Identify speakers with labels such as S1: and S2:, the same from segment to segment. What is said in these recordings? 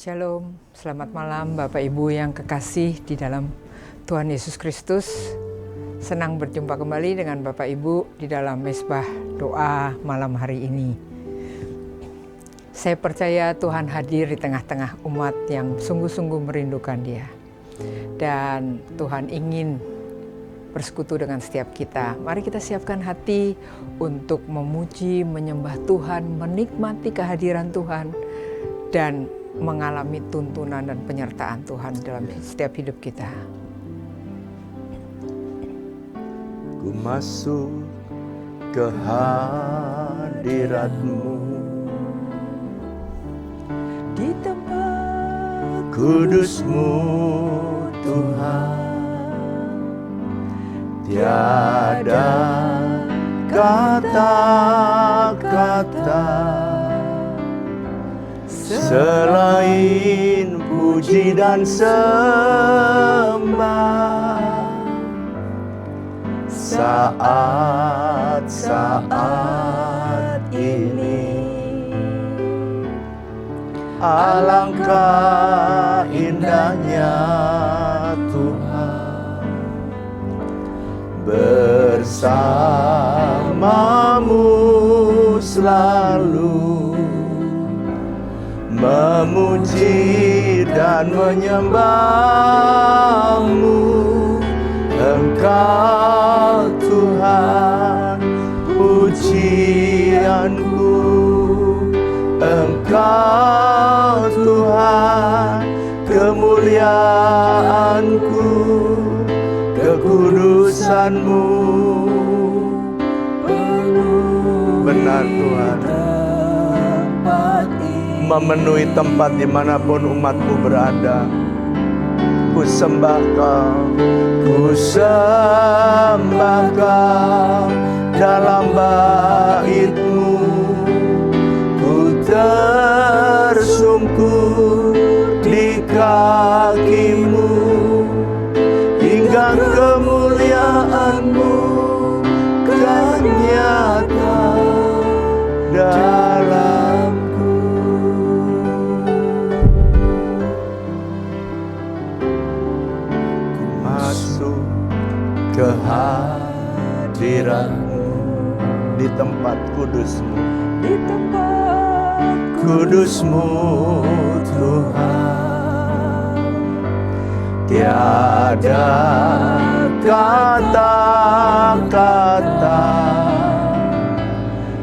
S1: Shalom, selamat malam Bapak Ibu yang kekasih di dalam Tuhan Yesus Kristus. Senang berjumpa kembali dengan Bapak Ibu di dalam mesbah doa malam hari ini. Saya percaya Tuhan hadir di tengah-tengah umat yang sungguh-sungguh merindukan Dia. Dan Tuhan ingin bersekutu dengan setiap kita. Mari kita siapkan hati untuk memuji, menyembah Tuhan, menikmati kehadiran Tuhan, dan mengalami tuntunan dan penyertaan Tuhan dalam setiap hidup kita.
S2: Ku masuk ke hadirat-Mu
S1: Di tempat
S2: kudus-Mu Tuhan, tiada kata-kata selain puji dan sembah. Saat-saat ini alangkah indahnya Tuhan bersama-Mu selalu, memuji dan menyembah-Mu. Engkau Tuhan pujianku, Engkau Tuhan kemuliaanku, kekudusan-Mu benar Tuhan memenuhi tempat dimanapun umat-Mu berada. Ku sembah Kau, ku sembah Kau dalam bait-Mu. Ku tersungkur di kaki-Mu, hingga kemuliaan-Mu kan nyata dalamku. Masuk ke hadirat-Mu di tempat kudus-Mu,
S1: di tempat
S2: kudus-Mu Tuhan, tiada kata-kata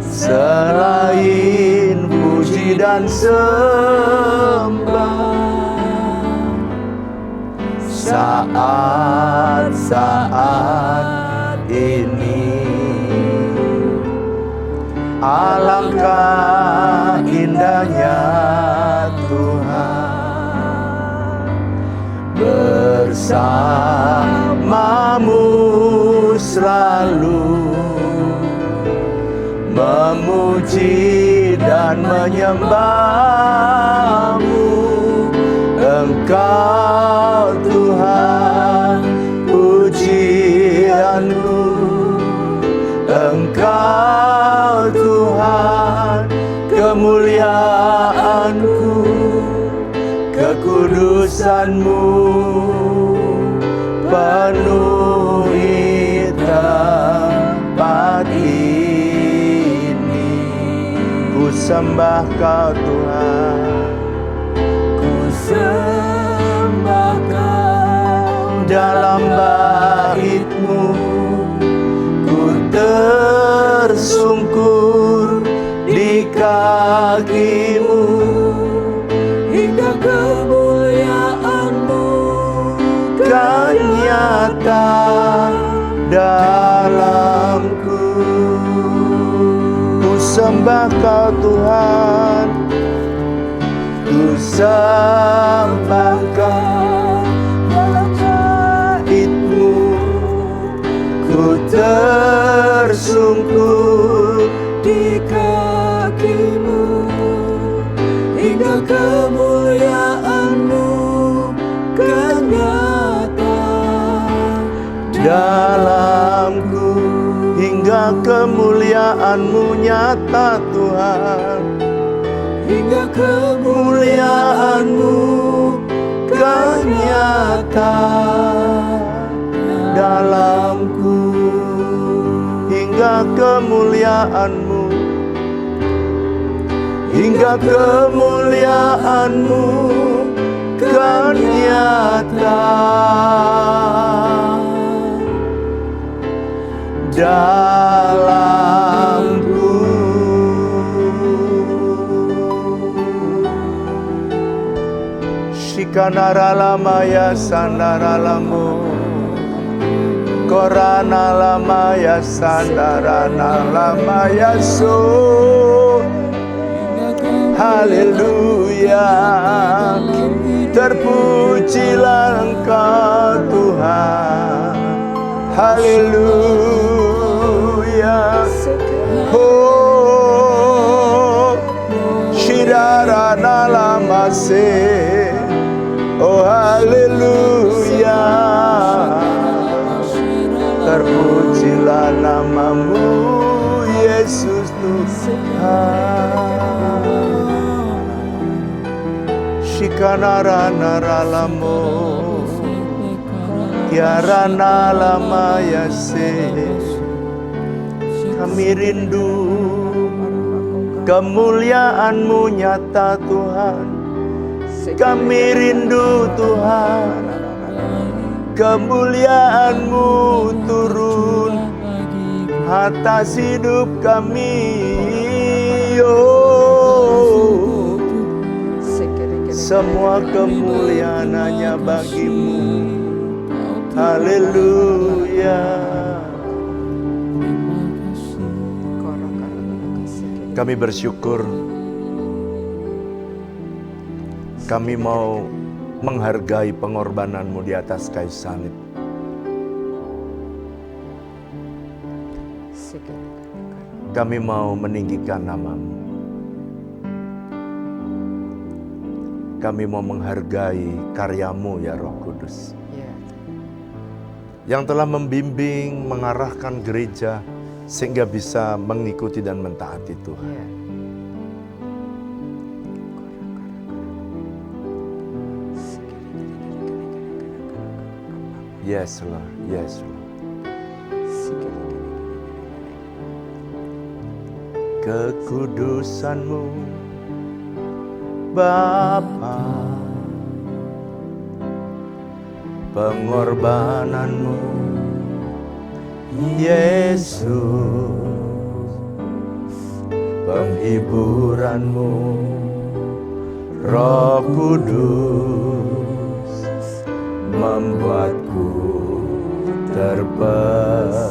S2: selain puji dan sembah. Saat-saat ini alangkah indahnya Tuhan bersama-Mu selalu, memuji dan menyembah-Mu. Engkau Tuhan pujianku, Engkau Tuhan kemuliaanku, kekudusan-Mu penuhi tempat ini. Ku sembah Kau Tuhan, sembah Kau dalam bait-Mu. Ku tersungkur di kaki-Mu, hingga kemuliaan-Mu kan nyata dalamku. Ku sembah Kau Tuhan, ku sembah Kau dalam bait-Mu. Ku tersungkur di kaki-Mu, hingga kemuliaan-Mu kan nyata dalamku, hingga kemuliaan-Mu nyata Tuhan. hingga kemuliaan-Mu kan nyata dalamku, hingga kemuliaan-Mu, hingga kemuliaan-Mu kan nyata dalamku. Shikanaralamaya sandaralamo, koranalamaya sandaranalamaya so. Haleluya, terpujilah Engkau Tuhan. Haleluya, oh shiraranalamase, oh haleluya, terpujilah nama-Mu Yesus Tuhan. Shikanara-naralamo, Kiarana-lamayase. Kami rindu kemuliaan-Mu nyata Tuhan. Kami rindu Tuhan, kemuliaan-Mu turun atas hidup kami. Oh, semua kemuliaan hanya bagi-Mu. Haleluya. Kami bersyukur, kami mau menghargai pengorbanan-Mu di atas kayu salib. Kami mau meninggikan nama-Mu. Kami mau menghargai karya-Mu ya Roh Kudus, yang telah membimbing, mengarahkan gereja sehingga bisa mengikuti dan mentaati Tuhan. Yes Lord, yes Lord. Kekudusan-Mu Bapa, pengorbanan-Mu Yesus, penghiburan-Mu Roh Kudus, membuatku terpesona.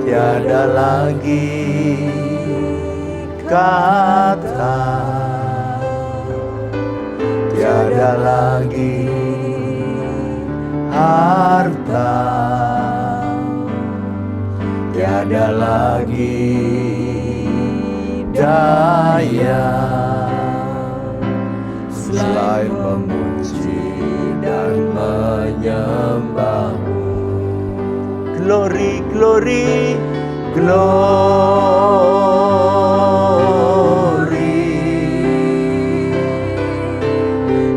S2: Tiada lagi kata, tiada lagi harta, tiada lagi daya selain memuji dan menyembah-Mu. Glory, glory, glory,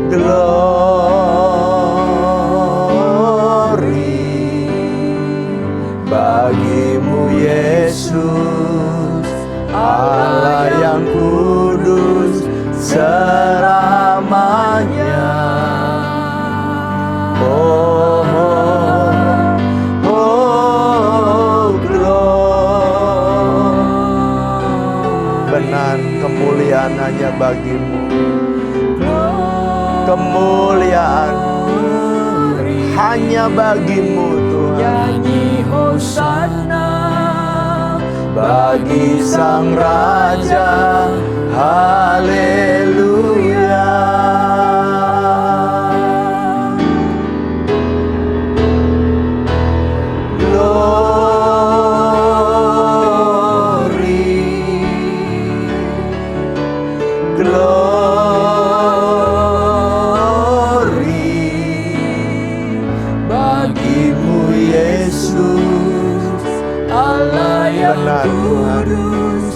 S2: glory bagi-Mu Yesus, Allah yang kudus selamanya. Oh, benar, kemuliaan hanya bagi-Mu. Kemuliaan hanya bagi-Mu Tuhan.
S3: Nyanyi Hosana
S2: Bagi Sang Raja, haleluya.
S3: bagi-Mu Yesus, Allah yang
S2: Benar, Tuhan.
S3: kudus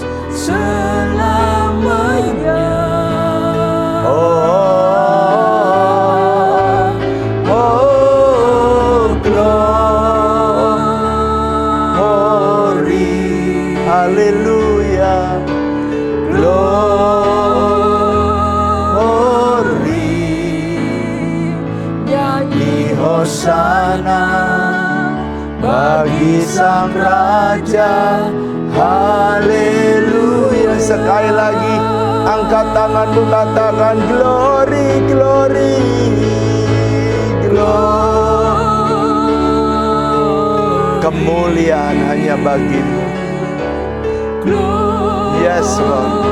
S2: bagi Sang Raja. Haleluya. Sekali lagi angkat tanganmu, katakan glory, glory, glory. Kemuliaan hanya bagimu. Yes Lord.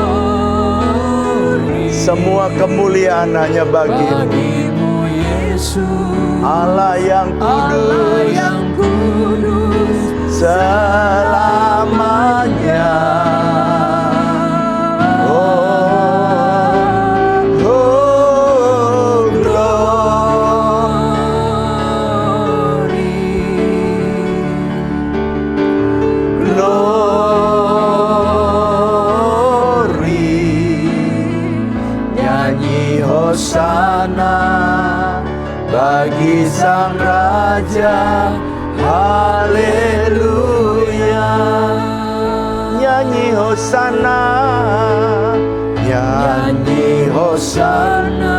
S2: Semua kemuliaan hanya bagimu, Allah yang kudus, selamanya. Hosana bagi Sang Raja. Haleluya. Nyanyi Hosana, nyanyi Hosana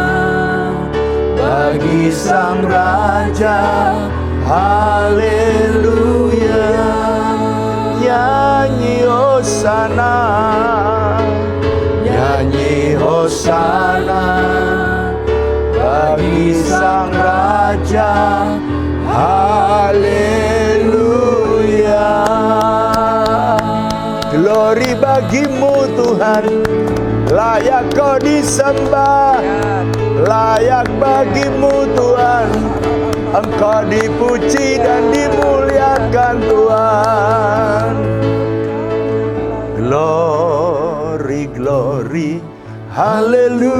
S2: bagi Sang Raja. Haleluya. Nyanyi Hosana, nyanyi Hosana bagi Sang Raja. Haleluya. Glory bagimu Tuhan, layak kau disembah, layak bagimu Tuhan. Engkau dipuji dan dimuliakan Tuhan. Glory, glory, haleluya.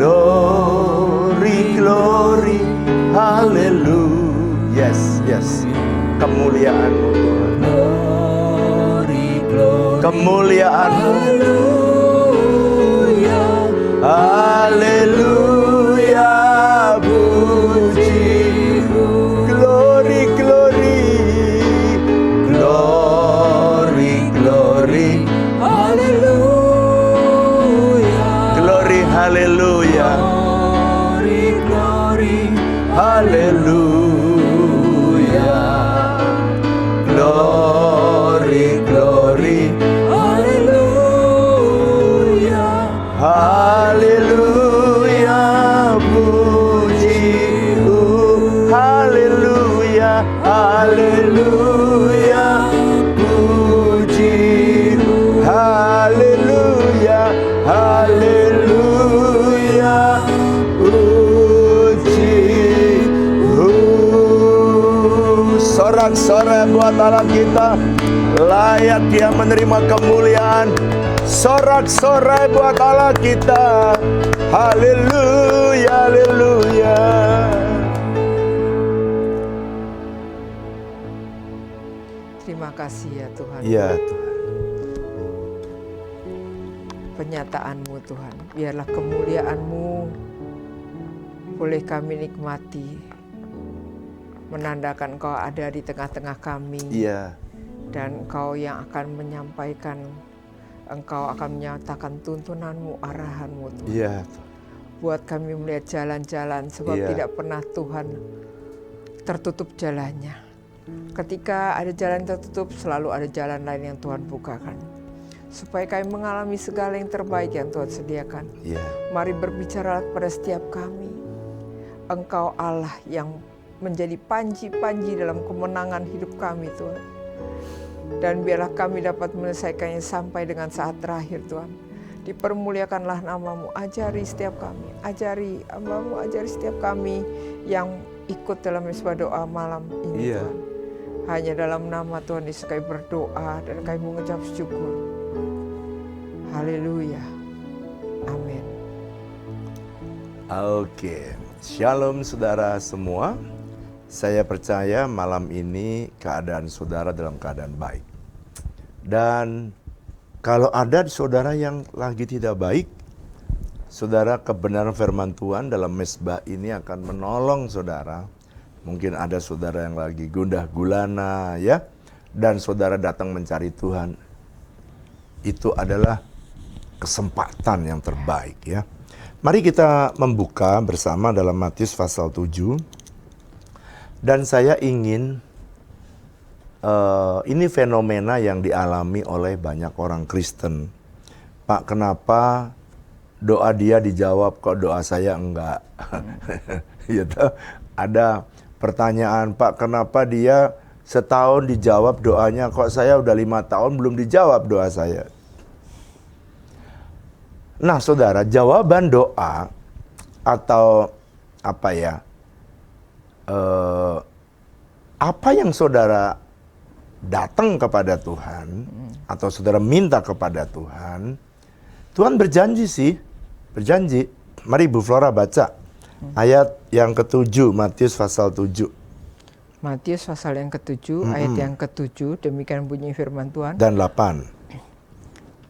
S2: Glory, glory, haleluya. Yes, yes. Kemuliaan-Mu Tuhan. Glory, glory, kemuliaan-Mu. Haleluya, puji. Glory, glory, glory, glory, haleluya. Glory, haleluya. Glory, glory, haleluya. Glory, glory, haleluya. Haleluya, puji-Mu. Haleluya, haleluya, puji-Mu. Haleluya, haleluya, puji-Mu. Sorak-sorai buat Allah kita, layak Dia menerima kemuliaan. Sorak-sorai buat Allah kita. Haleluya, haleluya.
S1: Terima kasih ya Tuhan.
S2: Ya Tuhan.
S1: Penyataanmu Tuhan, biarlah kemuliaan-Mu boleh kami nikmati, menandakan Engkau ada di tengah-tengah kami.
S2: Iya.
S1: Dan Engkau yang akan menyampaikan, Engkau akan menyatakan tuntunan-Mu, arahan-Mu Tuhan.
S2: Iya.
S1: Buat kami melihat jalan-jalan, sebab
S2: Iya.
S1: tidak pernah Tuhan tertutup jalannya. Ketika ada jalan tertutup, selalu ada jalan lain yang Tuhan bukakan. Supaya kami mengalami segala yang terbaik yang Tuhan sediakan.
S2: Iya.
S1: Mari berbicara pada setiap kami. Engkau Allah yang menjadi panji-panji dalam kemenangan hidup kami Tuhan. Dan biarlah kami dapat menyelesaikannya sampai dengan saat terakhir Tuhan. Dipermuliakanlah nama-Mu, ajari setiap kami, ajari hamba-Mu, ajari setiap kami yang ikut dalam mesbah doa malam ini
S2: Iya.
S1: Tuhan. Hanya dalam nama Tuhan Yesus kami berdoa dan kami mengucap syukur. Haleluya. Amin.
S2: Oke. Shalom saudara semua. Saya percaya malam ini keadaan saudara dalam keadaan baik. Dan kalau ada saudara yang lagi tidak baik, saudara, kebenaran firman Tuhan dalam mesbah ini akan menolong saudara. Mungkin ada saudara yang lagi gundah gulana ya, dan saudara datang mencari Tuhan. Itu adalah kesempatan yang terbaik ya. Mari kita membuka bersama dalam Matius pasal 7 Dan saya ingin, ini fenomena yang dialami oleh banyak orang Kristen. Pak, kenapa doa dia dijawab kok doa saya enggak? Gitu. Ada pertanyaan, Pak, kenapa dia setahun dijawab doanya, kok saya udah 5 tahun belum dijawab doa saya? Nah, saudara, jawaban doa atau apa ya, apa yang saudara datang kepada Tuhan atau saudara minta kepada Tuhan, Tuhan berjanji sih, berjanji. Mari Bu Flora baca ayat yang ke-7, Matius pasal 7.
S1: Matius pasal yang ke-7, ayat yang ke-7, demikian bunyi firman Tuhan.
S2: Dan 8.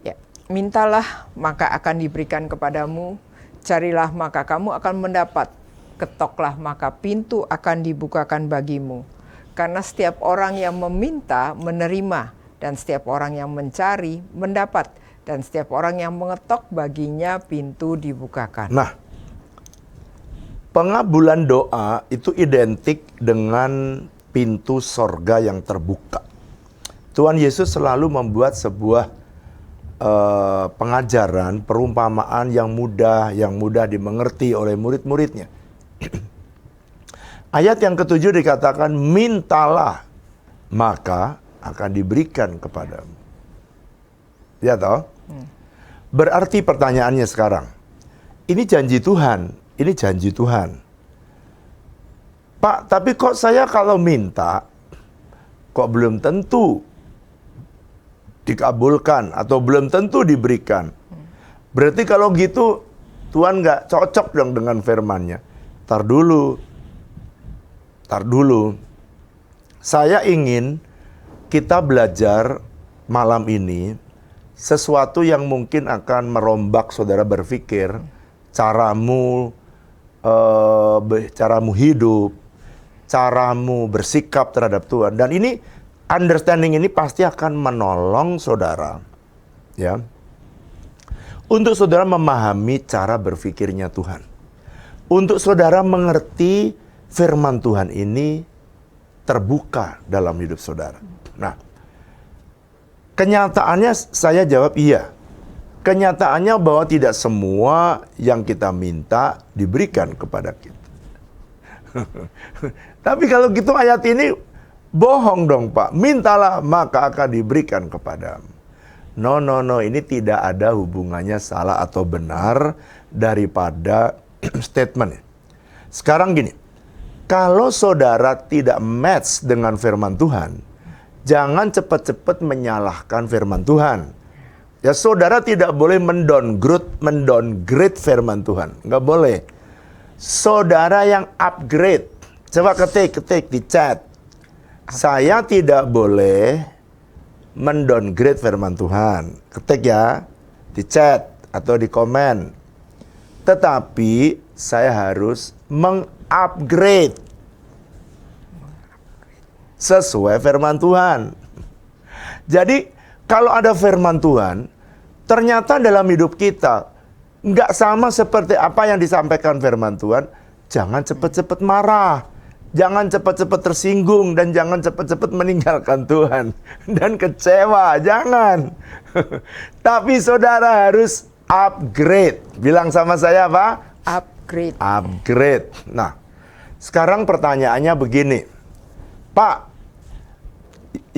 S1: Ya, mintalah maka akan diberikan kepadamu, carilah maka kamu akan mendapat, ketoklah maka pintu akan dibukakan bagimu. Karena setiap orang yang meminta menerima, dan setiap orang yang mencari mendapat, dan setiap orang yang mengetok baginya pintu dibukakan.
S2: Nah, pengabulan doa itu identik dengan pintu sorga yang terbuka. Tuhan Yesus selalu membuat sebuah pengajaran, perumpamaan yang mudah dimengerti oleh murid-muridnya. Ayat yang ke-7 dikatakan, mintalah maka akan diberikan kepadamu. Ya toh? Berarti pertanyaannya sekarang, ini janji Tuhan, ini janji Tuhan. Pak, tapi kok saya kalau minta, kok belum tentu dikabulkan atau belum tentu diberikan. Berarti kalau gitu Tuhan nggak cocok dong dengan firman-Nya. Tar dulu. Saya ingin kita belajar malam ini sesuatu yang mungkin akan merombak saudara berpikir, caramu hidup, caramu bersikap terhadap Tuhan. Dan ini understanding ini pasti akan menolong saudara, ya, untuk saudara memahami cara berpikirnya Tuhan, untuk saudara mengerti firman Tuhan ini terbuka dalam hidup saudara. Nah, kenyataannya saya jawab iya. Kenyataannya bahwa tidak semua yang kita minta diberikan kepada kita. Tapi kalau gitu ayat ini bohong dong Pak, mintalah maka akan diberikan kepadamu. No, ini tidak ada hubungannya salah atau benar daripada statement. Sekarang gini, kalau saudara tidak match dengan firman Tuhan, jangan cepat-cepat menyalahkan firman Tuhan. Ya, saudara tidak boleh mendowngrade firman Tuhan, nggak boleh. Saudara yang upgrade, coba ketik di chat. Saya tidak boleh mendowngrade firman Tuhan. Ketik ya, di chat atau di komen. Tetapi saya harus mengupgrade sesuai firman Tuhan. Jadi kalau ada firman Tuhan, ternyata dalam hidup kita nggak sama seperti apa yang disampaikan firman Tuhan, jangan cepat-cepat marah. Jangan cepat-cepat tersinggung dan jangan cepat-cepat meninggalkan Tuhan dan kecewa, jangan. Tapi saudara harus upgrade. Bilang sama saya apa?
S1: Upgrade.
S2: Upgrade. Nah, sekarang pertanyaannya begini. Pak,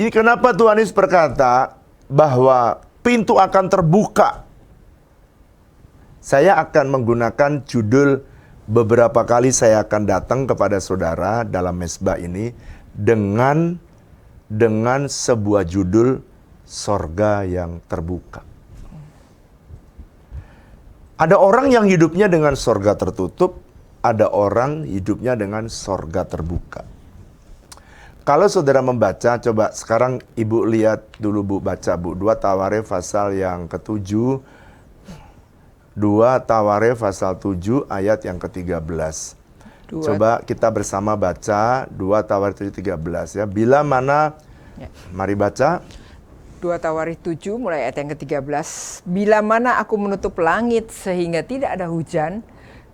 S2: ini kenapa Tuhan Yesus berkata bahwa pintu akan terbuka? Saya akan menggunakan judul. Beberapa kali saya akan datang kepada saudara dalam mesbah ini dengan sebuah judul sorga yang terbuka. Ada orang yang hidupnya dengan sorga tertutup, ada orang hidupnya dengan sorga terbuka. Kalau saudara membaca, coba sekarang Ibu lihat dulu Bu, baca Bu, 2 Tawarikh pasal yang ke-7, 2 Tawarikh pasal 7 ayat yang ke-13. Coba kita bersama baca 2 Tawarikh 7:13 ya. Bila mana, ya. Mari baca.
S1: 2 Tawarikh 7 mulai ayat yang ke-13. Bila mana aku menutup langit sehingga tidak ada hujan,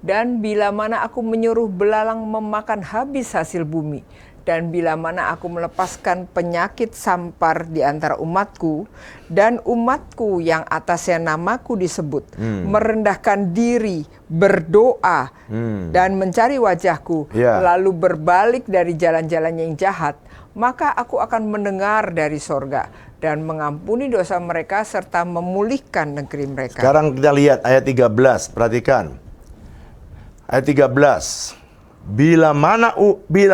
S1: dan bila mana aku menyuruh belalang memakan habis hasil bumi, Dan bila mana aku melepaskan penyakit sampar di antara umatku, dan umatku yang atasnya namaku disebut, merendahkan diri, berdoa, dan mencari wajahku, lalu berbalik dari jalan-jalannya yang jahat, maka aku akan mendengar dari sorga dan mengampuni dosa mereka serta memulihkan negeri mereka.
S2: Sekarang kita lihat ayat 13, perhatikan. Ayat 13. Bila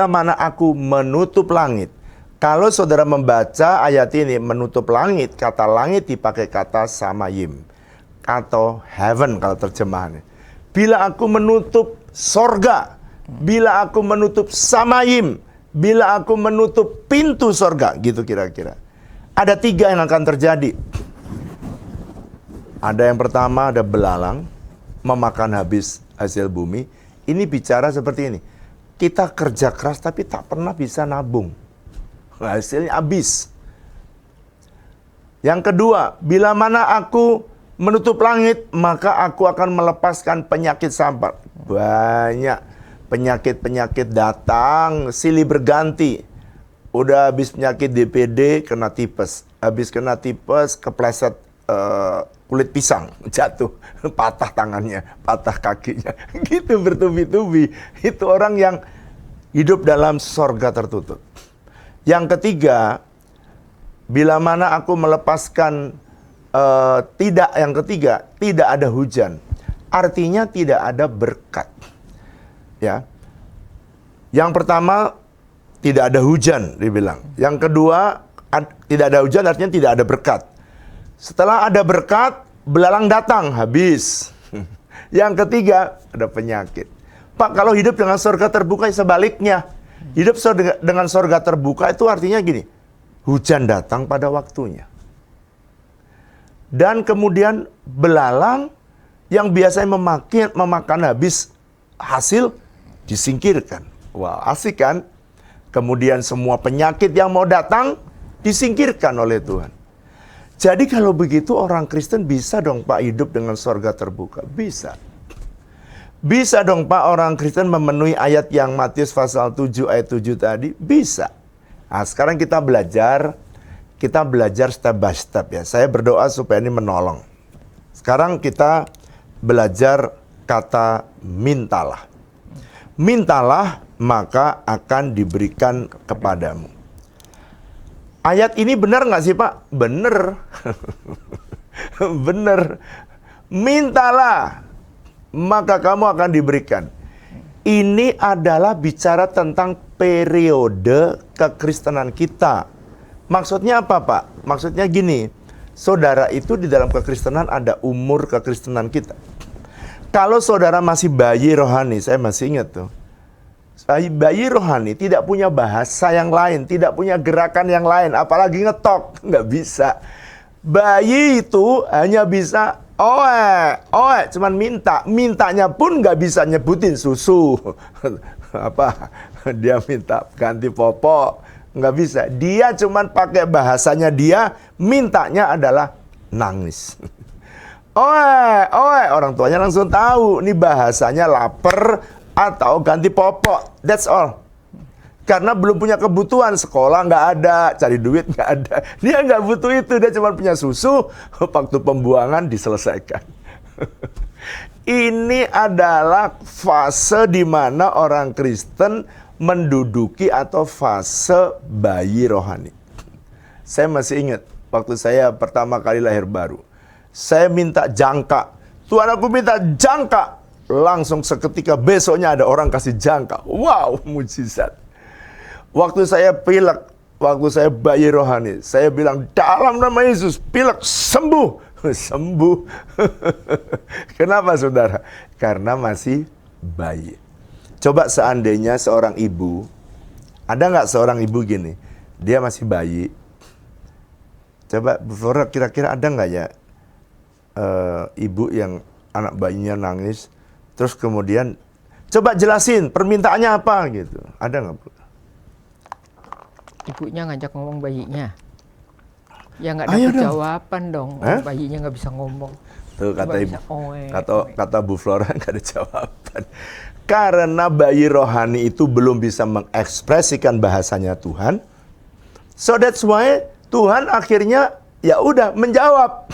S2: mana aku menutup langit. Kalau saudara membaca ayat ini, menutup langit, kata langit dipakai kata samayim atau heaven kalau terjemahannya. Bila aku menutup sorga, bila aku menutup samayim, bila aku menutup pintu sorga, gitu kira-kira. Ada 3 yang akan terjadi. Ada yang pertama, ada belalang memakan habis hasil bumi. Ini bicara seperti ini. Kita kerja keras tapi tak pernah bisa nabung. Hasilnya habis. Yang kedua, bila mana aku menutup langit, maka aku akan melepaskan penyakit sampar. Banyak penyakit-penyakit datang, silih berganti. Udah habis penyakit DPD, kena tipes. Habis kena tipes, kepleset kulit pisang, jatuh, patah tangannya, patah kakinya, gitu bertubi-tubi. Itu orang yang hidup dalam sorga tertutup. Yang ketiga, bila mana aku melepaskan tidak ada hujan, artinya tidak ada berkat. Ya, yang pertama tidak ada hujan, dibilang. Yang kedua tidak ada hujan, artinya tidak ada berkat. Setelah ada berkat, belalang datang, habis. Yang ketiga, ada penyakit. Pak, kalau hidup dengan surga terbuka, sebaliknya. Hidup dengan surga terbuka itu artinya gini, hujan datang pada waktunya. Dan kemudian belalang yang biasanya memakan habis hasil, disingkirkan. Wah, asik kan? Kemudian semua penyakit yang mau datang, disingkirkan oleh Tuhan. Jadi kalau begitu orang Kristen bisa dong Pak hidup dengan surga terbuka. Bisa. Bisa dong Pak orang Kristen memenuhi ayat yang Matius pasal 7 ayat 7 tadi. Bisa. Nah sekarang kita belajar step by step ya. Saya berdoa supaya ini menolong. Sekarang kita belajar kata mintalah. Mintalah maka akan diberikan kepadamu. Ayat ini benar nggak sih Pak? Benar. Benar. Mintalah, maka kamu akan diberikan. Ini adalah bicara tentang periode kekristenan kita. Maksudnya apa Pak? Maksudnya gini, saudara itu di dalam kekristenan ada umur kekristenan kita. Kalau saudara masih bayi rohani, saya masih ingat tuh. Bayi rohani tidak punya bahasa yang lain, tidak punya gerakan yang lain, apalagi ngetok, nggak bisa. Bayi itu hanya bisa oe, cuman mintanya pun nggak bisa nyebutin susu, apa, dia minta ganti popok, nggak bisa. Dia cuman pakai bahasanya dia, mintanya adalah nangis. Oe, orang tuanya langsung tahu, ini bahasanya lapar, atau ganti popok, that's all. Karena belum punya kebutuhan, sekolah nggak ada, cari duit nggak ada. Dia nggak butuh itu, dia cuma punya susu, waktu pembuangan diselesaikan. Ini adalah fase di mana orang Kristen menduduki atau fase bayi rohani. Saya masih ingat, waktu saya pertama kali lahir baru, saya minta jangka. Tuhan, aku minta jangka. Langsung seketika besoknya ada orang kasih jangka. Wow, mujizat. Waktu saya pilek, waktu saya bayi rohani, saya bilang dalam nama Yesus, pilek sembuh. Sembuh. Kenapa saudara? Karena masih bayi. Coba seandainya seorang ibu, ada nggak seorang ibu gini, dia masih bayi. Coba Bu Flora, kira-kira ada nggak ya ibu yang anak bayinya nangis, terus kemudian coba jelasin permintaannya apa gitu. Ada nggak Bu?
S1: Ibunya ngajak ngomong bayinya. Ya nggak dapat jawaban dong. Bayinya nggak bisa ngomong.
S2: Tuh kata ibu, kata Bu Flora nggak ada jawaban. Karena bayi rohani itu belum bisa mengekspresikan bahasanya Tuhan. So that's why Tuhan akhirnya ya udah menjawab.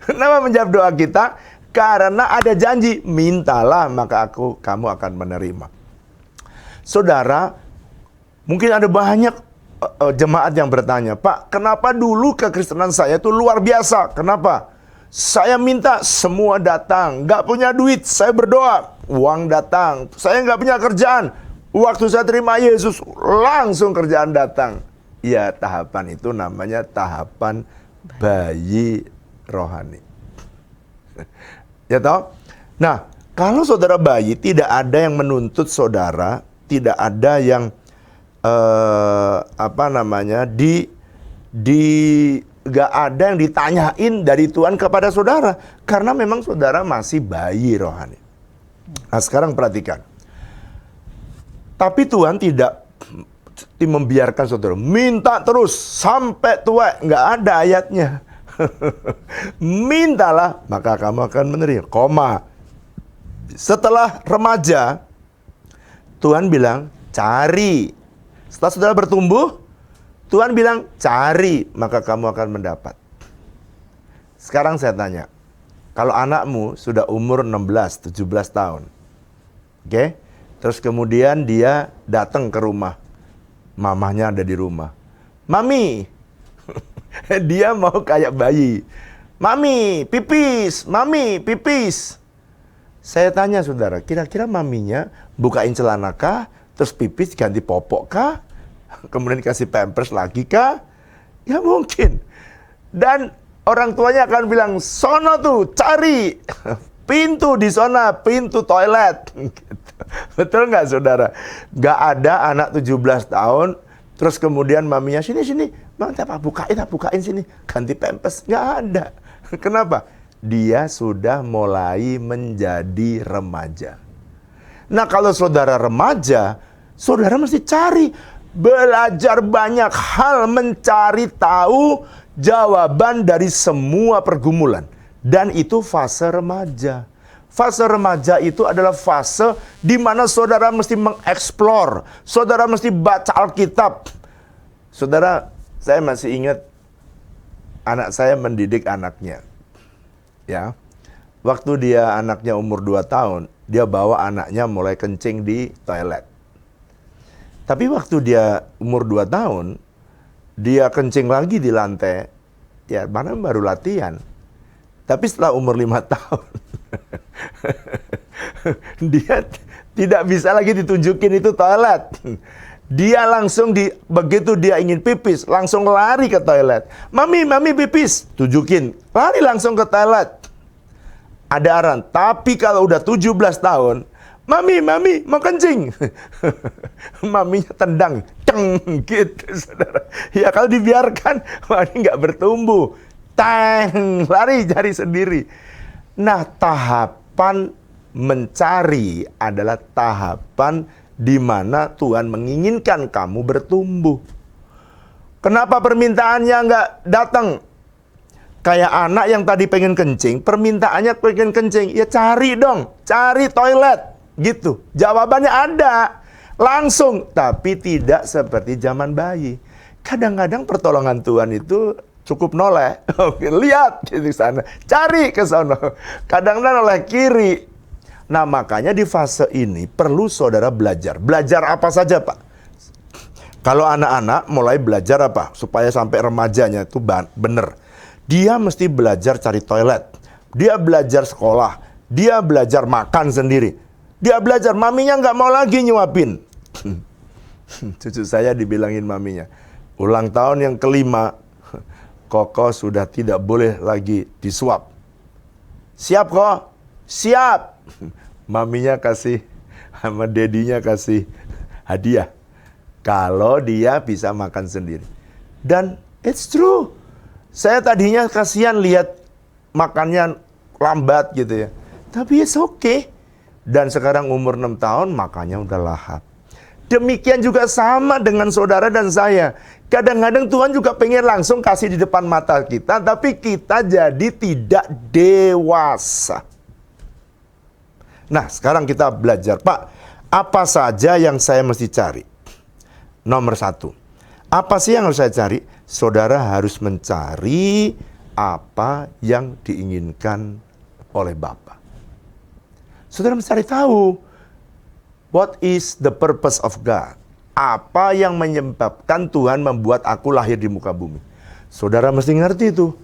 S2: Kenapa menjawab doa kita? Karena ada janji, mintalah maka kamu akan menerima. Saudara, mungkin ada banyak jemaat yang bertanya, Pak, kenapa dulu kekristenan saya itu luar biasa? Kenapa? Saya minta semua datang, nggak punya duit, saya berdoa, uang datang. Saya nggak punya kerjaan, waktu saya terima Yesus, langsung kerjaan datang. Ya, tahapan itu namanya tahapan bayi rohani. Ya toh? Nah, kalau saudara bayi, tidak ada yang menuntut saudara, tidak ada yang gak ada yang ditanyain dari Tuhan kepada saudara, karena memang saudara masih bayi rohani. Nah, sekarang perhatikan. Tapi Tuhan tidak membiarkan saudara minta terus sampai tua, nggak ada ayatnya. Mintalah maka kamu akan menerima, koma. Setelah remaja, Tuhan bilang cari. Setelah saudara bertumbuh, Tuhan bilang cari maka kamu akan mendapat. Sekarang saya tanya, kalau anakmu sudah umur 16, 17 tahun, oke? Terus kemudian dia datang ke rumah, mamahnya ada di rumah. Mami, dia mau kayak bayi. Mami, pipis, mami, pipis. Saya tanya saudara, kira-kira maminya bukain celana kah? Terus pipis ganti popok kah? Kemudian dikasih pampers lagi kah? Ya mungkin. Dan orang tuanya akan bilang, sono tuh, cari pintu di sana, pintu toilet. Betul nggak saudara? Nggak ada anak 17 tahun, terus kemudian maminya, sini, Bang, bukain sini, ganti pampers. Nggak ada. Kenapa? Dia sudah mulai menjadi remaja. Nah, kalau saudara remaja, saudara mesti cari. Belajar banyak hal, mencari tahu jawaban dari semua pergumulan. Dan itu fase remaja. Fase remaja itu adalah fase di mana saudara mesti mengeksplor. Saudara mesti baca Alkitab. Saudara, saya masih ingat anak saya mendidik anaknya. Ya. Waktu dia anaknya umur 2 tahun, dia bawa anaknya mulai kencing di toilet. Tapi waktu dia umur 2 tahun, dia kencing lagi di lantai, ya mana baru latihan. Tapi setelah umur 5 tahun, dia tidak bisa lagi ditunjukin itu toilet. Dia langsung begitu dia ingin pipis, langsung lari ke toilet. Mami pipis, tunjukin, lari langsung ke toilet. Ada arahan, tapi kalau udah 17 tahun, Mami, mau kencing. Maminya tendang, ceng, gitu, saudara. Ya kalau dibiarkan, wah ini nggak bertumbuh. Teng, lari cari sendiri. Nah, tahapan mencari adalah tahapan di mana Tuhan menginginkan kamu bertumbuh. Kenapa permintaannya nggak datang? Kayak anak yang tadi pengen kencing, permintaannya pengen kencing. Ya cari dong, cari toilet. Gitu, jawabannya ada langsung, tapi tidak seperti zaman bayi. Kadang-kadang pertolongan Tuhan itu cukup noleh. Lihat di sana, cari ke sana. Kadang-kadang oleh kiri. Nah, makanya di fase ini perlu saudara belajar. Belajar apa saja, Pak? Kalau anak-anak mulai belajar apa? Supaya sampai remajanya itu benar. Dia mesti belajar cari toilet. Dia belajar sekolah. Dia belajar makan sendiri. Dia belajar, maminya nggak mau lagi nyuapin. Cucu saya dibilangin maminya, ulang tahun yang kelima, Koko sudah tidak boleh lagi disuap. Siap kok? Siap. Maminya kasih, sama dedinya kasih hadiah. Kalau dia bisa makan sendiri. Dan it's true. Saya tadinya kasihan lihat makannya lambat gitu ya. Tapi it's okay. Dan sekarang umur 6 tahun, makanya udah lahap. Demikian juga sama dengan saudara dan saya. Kadang-kadang Tuhan juga pengen langsung kasih di depan mata kita, tapi kita jadi tidak dewasa. Nah, sekarang kita belajar. Pak, apa saja yang saya mesti cari? Nomor 1. Apa sih yang harus saya cari? Saudara harus mencari apa yang diinginkan oleh Bapa. Saudara mencari tahu, what is the purpose of God? Apa yang menyebabkan Tuhan membuat aku lahir di muka bumi? Saudara mesti ngerti itu.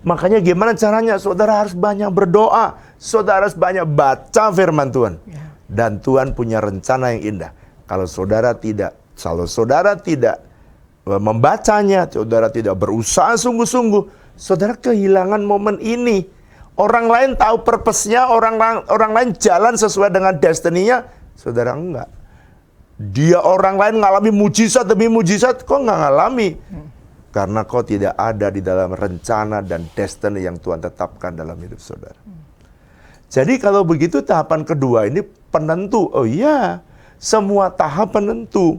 S2: Makanya gimana caranya? Saudara harus banyak berdoa. Saudara harus banyak baca firman Tuhan. Dan Tuhan punya rencana yang indah. Kalau saudara tidak membacanya, saudara tidak berusaha sungguh-sungguh, saudara kehilangan momen ini. Orang lain tahu purpose-nya, orang lain jalan sesuai dengan destiny-nya, saudara enggak. Dia orang lain ngalami mujizat demi mujizat, kok nggak ngalami? Karena kau tidak ada di dalam rencana dan destiny yang Tuhan tetapkan dalam hidup saudara. Jadi kalau begitu tahapan kedua ini penentu. Oh iya, semua tahap penentu.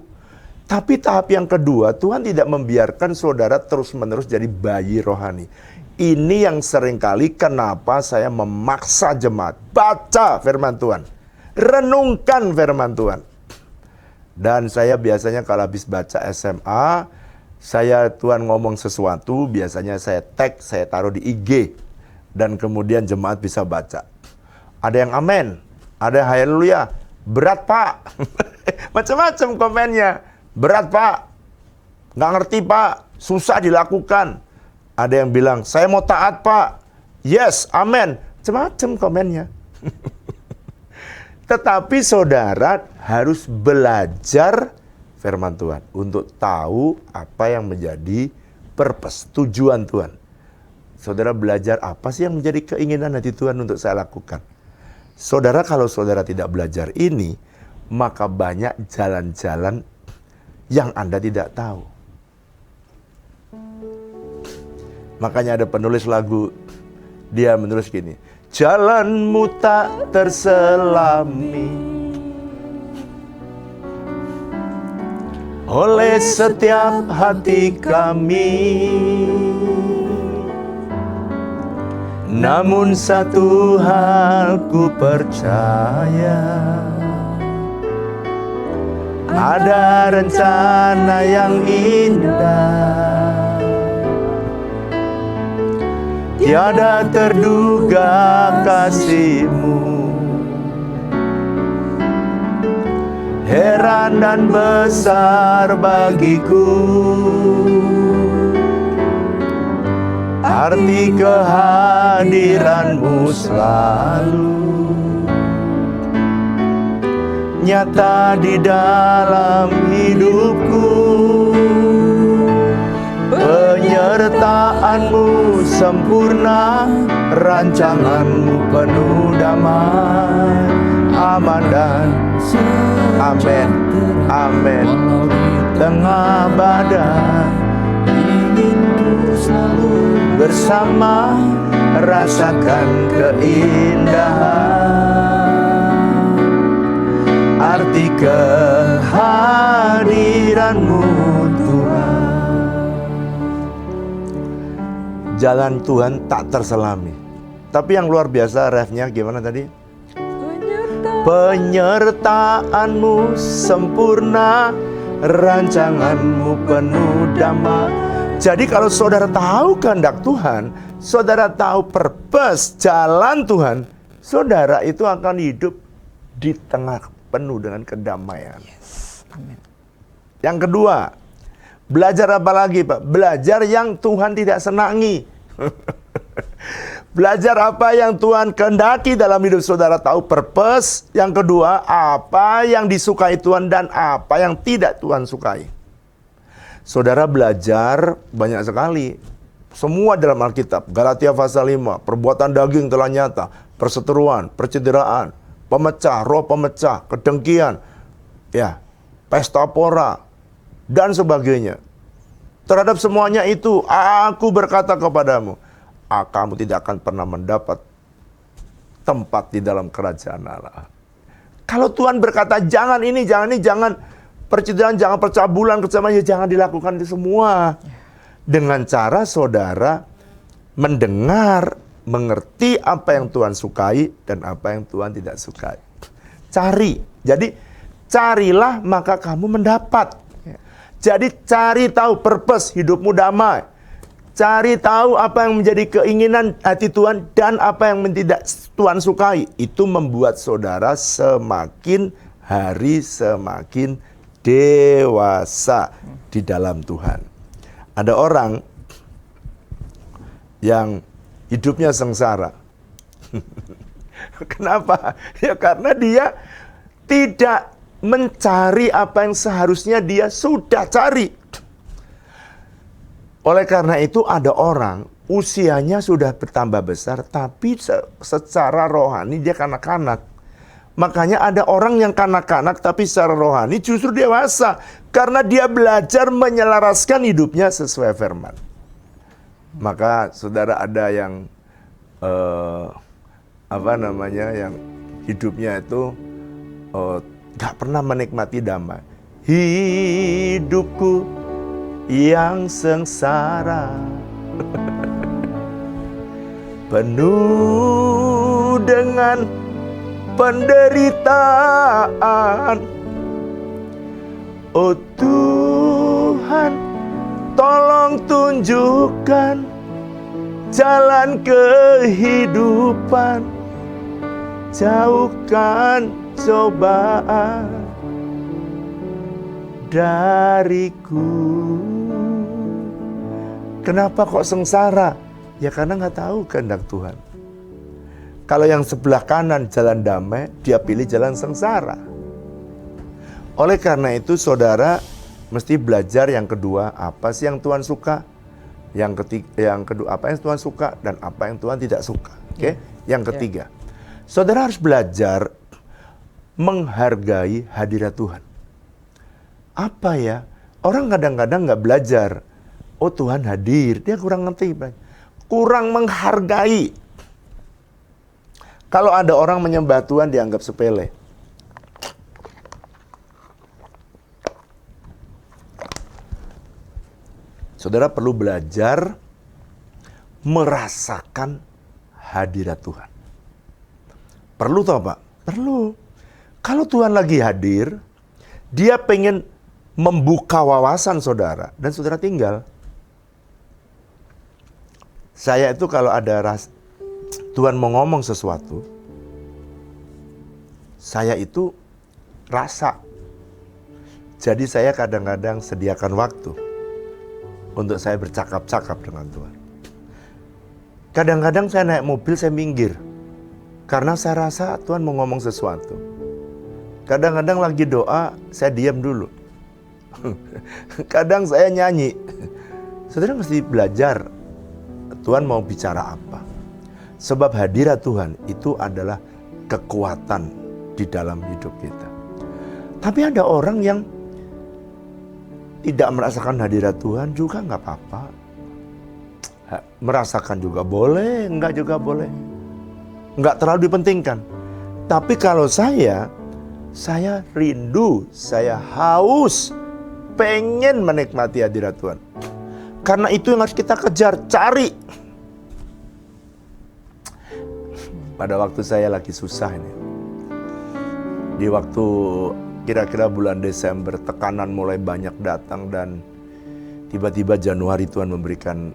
S2: Tapi tahap yang kedua, Tuhan tidak membiarkan saudara terus-menerus jadi bayi rohani. Ini yang seringkali kenapa saya memaksa jemaat. Baca firman Tuhan. Renungkan firman Tuhan. Dan saya biasanya kalau habis baca SMA, Tuhan ngomong sesuatu, biasanya saya tag, saya taruh di IG. Dan kemudian jemaat bisa baca. Ada yang amin, ada yang haleluya. Berat Pak. Macam-macam komennya. Berat Pak. Nggak ngerti Pak. Susah dilakukan. Ada yang bilang, saya mau taat Pak. Yes, amin. Macam-macam komennya. Tetapi saudara harus belajar firman Tuhan untuk tahu apa yang menjadi purpose, tujuan Tuhan. Saudara belajar apa sih yang menjadi keinginan hati Tuhan untuk saya lakukan. Saudara, kalau saudara tidak belajar ini, maka banyak jalan-jalan yang Anda tidak tahu. Makanya ada penulis lagu, dia menulis gini, jalanmu tak terselami oleh setiap hati kami. Namun satu hal ku percaya, ada rencana yang indah, tiada terduga kasih-Mu. Heran dan besar bagiku arti kehadiran-Mu selalu nyata di dalam hidupku. Penyertaan-Mu sempurna, rancangan-Mu penuh damai, aman dan amin, amin. Tengah badai ingin ku selalu bersama, rasakan keindahan arti kehadiran-Mu Tuhan. Jalan Tuhan tak terselami. Tapi yang luar biasa refnya gimana tadi? Penyertaan-Mu sempurna, rancangan-Mu penuh damai. Jadi kalau saudara tahu kehendak Tuhan, saudara tahu purpose jalan Tuhan, saudara itu akan hidup di tengah penuh dengan kedamaian.
S1: Yes, amin.
S2: Yang kedua, belajar apa lagi Pak? Belajar yang Tuhan tidak senangi. Belajar apa yang Tuhan kehendaki dalam hidup saudara, tahu purpose. Yang kedua, apa yang disukai Tuhan dan apa yang tidak Tuhan sukai. Saudara belajar banyak sekali. Semua dalam Alkitab. Galatia pasal 5, perbuatan daging telah nyata, perseteruan, percederaan, pemecah, roh pemecah, kedengkian, ya, pesta pora, dan sebagainya. Terhadap semuanya itu, aku berkata kepadamu, kamu tidak akan pernah mendapat tempat di dalam kerajaan Allah. Kalau Tuhan berkata, jangan ini, jangan percederaan, jangan percabulan, kecaman, ya jangan dilakukan itu semua. Dengan cara saudara mendengar mengerti apa yang Tuhan sukai dan apa yang Tuhan tidak sukai. Cari. Jadi carilah maka kamu mendapat. Jadi cari tahu purpose hidupmu damai. Cari tahu apa yang menjadi keinginan hati Tuhan dan apa yang tidak Tuhan sukai. Itu membuat saudara semakin hari semakin dewasa di dalam Tuhan. Ada orang yang hidupnya sengsara. Kenapa? Ya karena dia tidak mencari apa yang seharusnya dia sudah cari. Oleh karena itu ada orang usianya sudah bertambah besar tapi secara rohani dia kanak-kanak. Makanya ada orang yang kanak-kanak tapi secara rohani justru dewasa karena dia belajar menyelaraskan hidupnya sesuai firman. Maka saudara ada yang yang hidupnya itu gak pernah menikmati damai. Hidupku yang sengsara penuh dengan penderitaan. Oh Tuhan, tolong tunjukkan jalan kehidupan, jauhkan cobaan dariku. Kenapa kok sengsara? Ya karena nggak tahu kehendak Tuhan. Kalau yang sebelah kanan jalan damai, dia pilih jalan sengsara. Oleh karena itu saudara mesti belajar yang kedua, apa sih yang Tuhan suka? Yang kedua, apa yang Tuhan suka dan apa yang Tuhan tidak suka. Oke? Yang ketiga, saudara harus belajar menghargai hadirat Tuhan. Apa ya? Orang kadang-kadang nggak belajar. Oh Tuhan hadir, dia kurang ngerti, kurang menghargai. Kalau ada orang menyembah Tuhan dianggap sepele. Saudara perlu belajar merasakan hadirat Tuhan. Perlu toh Pak? Perlu. Kalau Tuhan lagi hadir, dia pengen membuka wawasan saudara dan saudara tinggal. Saya itu kalau ada Tuhan mau ngomong sesuatu, saya itu rasa. Jadi saya kadang-kadang sediakan waktu untuk saya bercakap-cakap dengan Tuhan. Kadang-kadang saya naik mobil, saya minggir. Karena saya rasa Tuhan mau ngomong sesuatu. Kadang-kadang lagi doa, saya diam dulu. Kadang saya nyanyi. Saudara mesti belajar Tuhan mau bicara apa. Sebab hadirat Tuhan itu adalah kekuatan di dalam hidup kita. Tapi ada orang yang tidak merasakan hadirat Tuhan juga nggak apa-apa. Merasakan juga boleh, enggak juga boleh. Enggak terlalu dipentingkan. Tapi kalau saya rindu, saya haus, pengen menikmati hadirat Tuhan. Karena itu yang harus kita kejar, cari. Pada waktu saya lagi susah ini. Di waktu kira-kira bulan Desember, tekanan mulai banyak datang dan tiba-tiba Januari Tuhan memberikan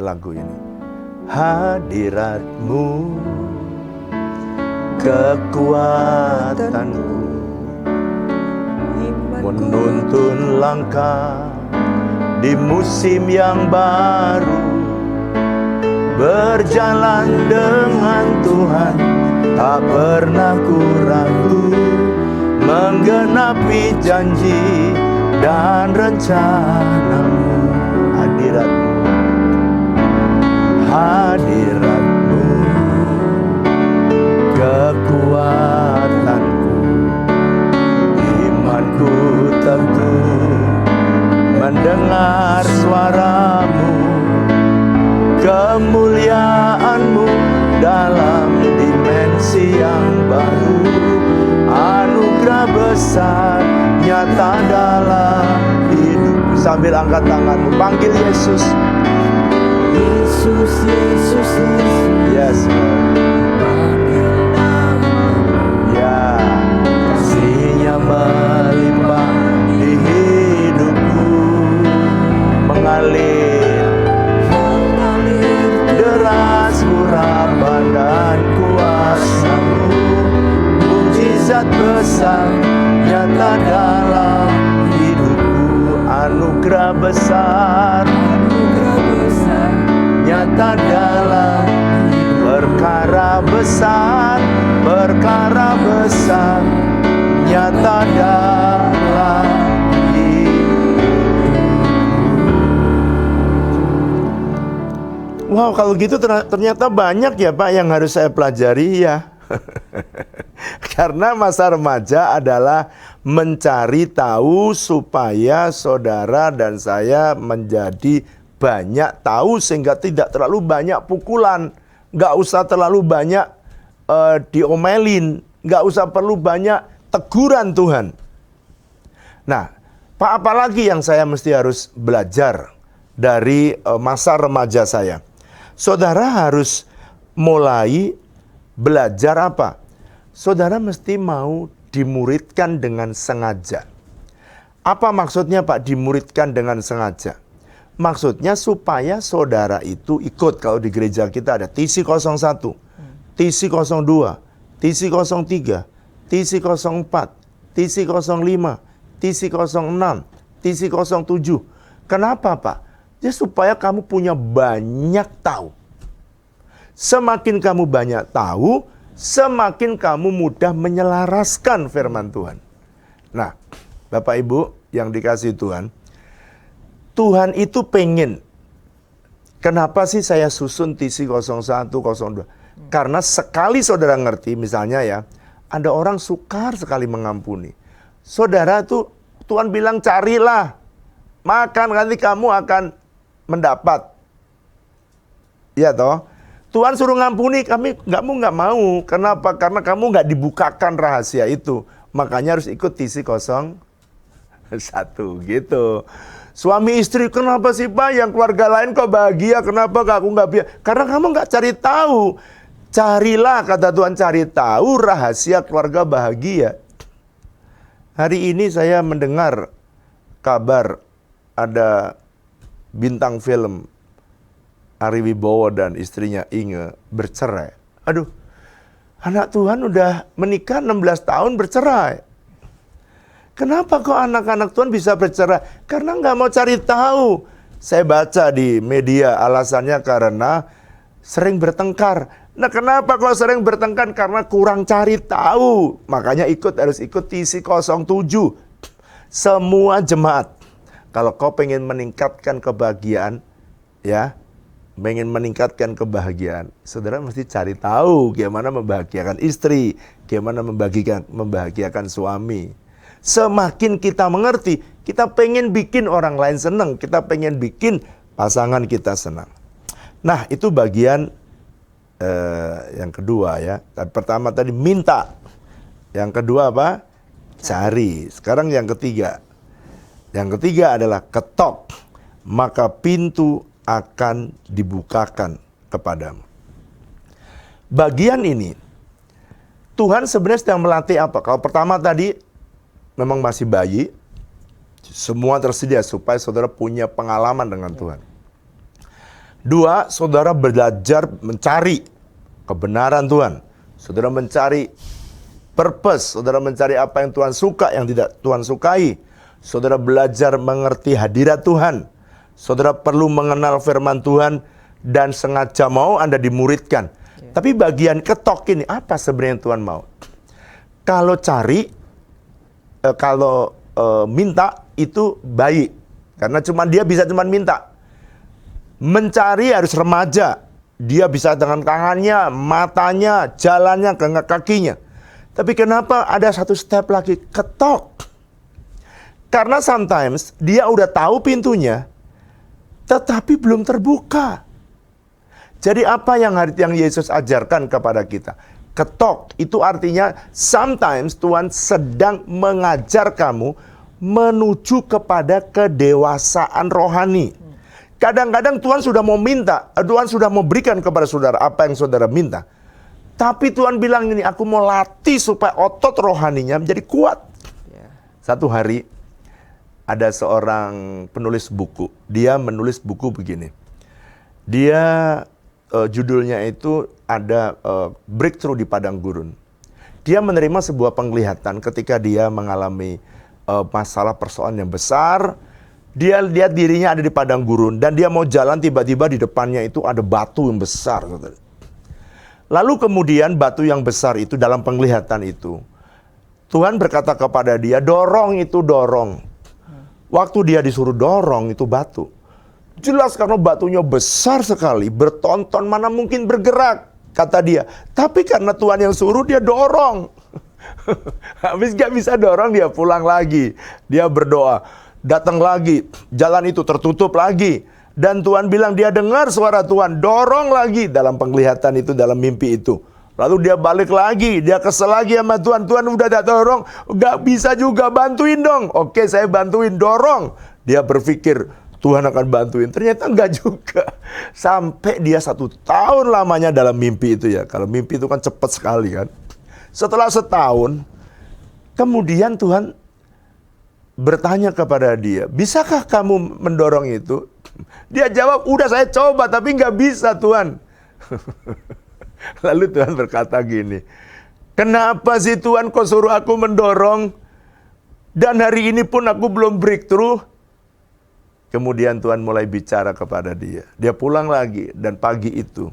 S2: lagu ini. Hadirat-Mu kekuatanku, menuntun langkah di musim yang baru, berjalan dengan Tuhan tak pernah ku ragu, menggenapi janji dan rencana-Mu. Hadirat-Mu kekuatanku, imanku teguh mendengar suara-Mu, kemuliaan-Mu dalam dimensi yang baru, anugerah besar nyata dalam hidup. Sambil angkat tanganmu, panggil Yesus. Yesus
S3: Yesus, Yesus, Yesus.
S2: Yes, Lord.
S3: Panggil namamu.
S2: Ya, kasih-Nya melimpah di hidupku, mengalir deras urapan dan kuasa-Mu, mujizat besar nyata dalam hidupku, anugerah besar nyata dalam perkara besar nyata dalam hidup. Wow, kalau gitu ternyata banyak ya Pak yang harus saya pelajari ya. Karena masa remaja adalah mencari tahu supaya saudara dan saya menjadi banyak tahu sehingga tidak terlalu banyak pukulan, nggak usah terlalu banyak diomelin, nggak usah perlu banyak teguran Tuhan. Nah, Pak, apalagi yang saya mesti harus belajar dari masa remaja saya? Saudara harus mulai belajar apa? Saudara mesti mau dimuridkan dengan sengaja. Apa maksudnya Pak dimuridkan dengan sengaja? Maksudnya supaya saudara itu ikut. Kalau di gereja kita ada TC 01, TC 02, TC 03, TC 04, TC 05, TC 06, TC 07. Kenapa Pak? Ya supaya kamu punya banyak tahu. Semakin kamu banyak tahu, semakin kamu mudah menyelaraskan firman Tuhan. Nah, Bapak Ibu yang dikasihi Tuhan, Tuhan itu pengen. Kenapa sih saya susun TC 01, 02? Karena sekali saudara ngerti, misalnya ya, ada orang sukar sekali mengampuni. Saudara tuh, Tuhan bilang carilah, maka nanti kamu akan mendapat. Ya toh? Tuhan suruh ngampuni, kamu nggak mau. Kenapa? Karena kamu nggak dibukakan rahasia itu. Makanya harus ikut TC 01 gitu. Suami istri, kenapa sih Pak yang keluarga lain kok bahagia? Kenapa aku nggak bahagia? Karena kamu nggak cari tahu. Carilah, kata Tuhan, cari tahu rahasia keluarga bahagia. Hari ini saya mendengar kabar ada bintang film Ari Wibowo dan istrinya Inge bercerai. Aduh, anak Tuhan udah menikah 16 tahun bercerai. Kenapa kok anak-anak Tuhan bisa bercerai? Karena nggak mau cari tahu. Saya baca di media alasannya karena sering bertengkar. Nah, kenapa kalau sering bertengkar? Karena kurang cari tahu. Makanya harus ikut TC 07. Semua jemaat. Kalau kau pengen meningkatkan kebahagiaan, ya, pengen meningkatkan kebahagiaan, saudara mesti cari tahu gimana membahagiakan istri, gimana membahagiakan suami. Semakin kita mengerti, kita pengen bikin orang lain senang, kita pengen bikin pasangan kita senang. Nah, itu bagian yang kedua ya. Pertama tadi minta, yang kedua apa? Cari. Sekarang yang ketiga. Yang ketiga adalah ketok, maka pintu akan dibukakan kepadamu. Bagian ini, Tuhan sebenarnya sedang melatih apa? Kalau pertama tadi, memang masih bayi, semua tersedia supaya saudara punya pengalaman dengan Tuhan. Dua, saudara belajar mencari kebenaran Tuhan. Saudara mencari purpose, saudara mencari apa yang Tuhan suka, yang tidak Tuhan sukai. Saudara belajar mengerti hadirat Tuhan. Saudara perlu mengenal firman Tuhan dan sengaja mau Anda dimuridkan. Tapi bagian ketok ini, apa sebenarnya Tuhan mau? Kalau cari, kalau minta itu baik. Karena dia bisa cuma minta. Mencari harus remaja. Dia bisa dengan tangannya, matanya, jalannya, kakinya. Tapi kenapa ada satu step lagi? Ketok. Karena sometimes dia udah tahu pintunya, tetapi belum terbuka. Jadi apa yang Yesus ajarkan kepada kita? Ketok itu artinya sometimes Tuhan sedang mengajar kamu menuju kepada kedewasaan rohani. Kadang-kadang Tuhan sudah mau minta, Tuhan sudah mau berikan kepada saudara apa yang saudara minta. Tapi Tuhan bilang ini, aku mau latih supaya otot rohaninya menjadi kuat.
S1: Ya.
S2: Satu hari ada seorang penulis buku. Dia menulis buku begini. Dia judulnya itu ada Breakthrough di Padang Gurun. Dia menerima sebuah penglihatan ketika dia mengalami masalah persoalan yang besar. Dia lihat dirinya ada di padang gurun dan dia mau jalan, tiba-tiba di depannya itu ada batu yang besar. Lalu kemudian batu yang besar itu dalam penglihatan itu, Tuhan berkata kepada dia, dorong itu, dorong. Waktu dia disuruh dorong itu batu, jelas karena batunya besar sekali, bertonton mana mungkin bergerak, kata dia. Tapi karena Tuhan yang suruh, dia dorong. Habis gak bisa dorong, dia pulang lagi. Dia berdoa. Datang lagi, jalan itu tertutup lagi. Dan Tuhan bilang, dia dengar suara Tuhan, dorong lagi dalam penglihatan itu, dalam mimpi itu. Lalu dia balik lagi, dia kesel lagi sama Tuhan. Tuhan udah tak dorong, gak bisa juga, bantuin dong. Oke, saya bantuin, dorong. Dia berpikir, Tuhan akan bantuin. Ternyata enggak juga. Sampai dia 1 tahun lamanya dalam mimpi itu ya. Kalau mimpi itu kan cepat sekali kan. Setelah setahun, kemudian Tuhan bertanya kepada dia, bisakah kamu mendorong itu? Dia jawab, udah saya coba tapi nggak bisa Tuhan. Lalu Tuhan berkata gini, kenapa sih Tuhan kok suruh aku mendorong? Dan hari ini pun aku belum breakthrough. Kemudian Tuhan mulai bicara kepada dia. Dia pulang lagi dan pagi itu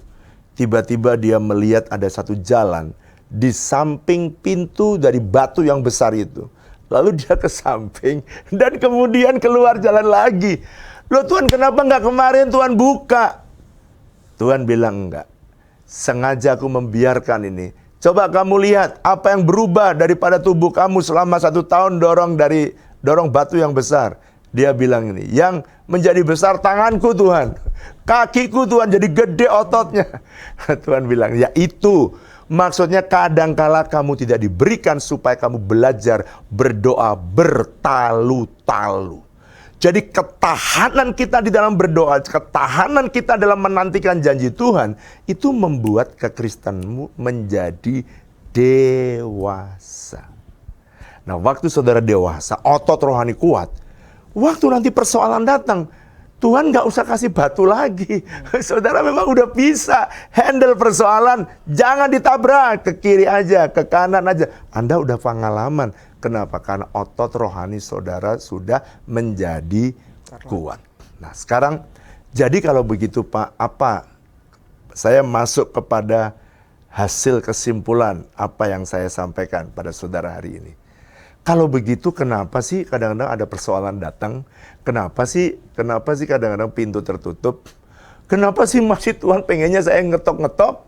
S2: tiba-tiba dia melihat ada satu jalan di samping pintu dari batu yang besar itu. Lalu dia ke samping dan kemudian keluar jalan lagi. Loh Tuhan, kenapa nggak kemarin Tuhan buka? Tuhan bilang enggak. Sengaja aku membiarkan ini. Coba kamu lihat apa yang berubah daripada tubuh kamu selama 1 tahun dorong batu yang besar. Dia bilang ini, yang menjadi besar tanganku Tuhan. Kakiku Tuhan jadi gede ototnya. Tuhan bilang, ya itu. Maksudnya kadangkala kamu tidak diberikan supaya kamu belajar berdoa bertalu-talu. Jadi ketahanan kita di dalam berdoa, ketahanan kita dalam menantikan janji Tuhan, itu membuat kekristenanmu menjadi dewasa. Nah, waktu saudara dewasa, otot rohani kuat, waktu nanti persoalan datang, Tuhan nggak usah kasih batu lagi. Saudara memang udah bisa handle persoalan. Jangan ditabrak, ke kiri aja, ke kanan aja. Anda udah pengalaman. Kenapa? Karena otot rohani saudara sudah menjadi kuat. Nah sekarang, jadi kalau begitu Pak, apa? Saya masuk kepada hasil kesimpulan apa yang saya sampaikan pada saudara hari ini. Kalau begitu kenapa sih kadang-kadang ada persoalan datang? Kenapa sih kadang-kadang pintu tertutup? Kenapa sih masih Tuhan pengennya saya ngetok-ngetok?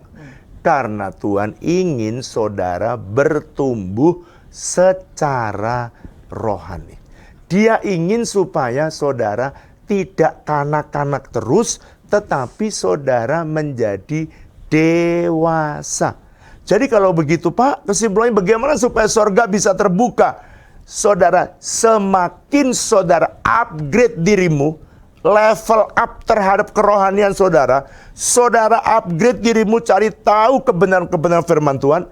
S2: Karena Tuhan ingin saudara bertumbuh secara rohani. Dia ingin supaya saudara tidak kanak-kanak terus, tetapi saudara menjadi dewasa. Jadi kalau begitu Pak, kesimpulannya bagaimana supaya surga bisa terbuka? Saudara, semakin saudara upgrade dirimu, level up terhadap kerohanian saudara, saudara upgrade dirimu cari tahu kebenaran-kebenaran firman Tuhan,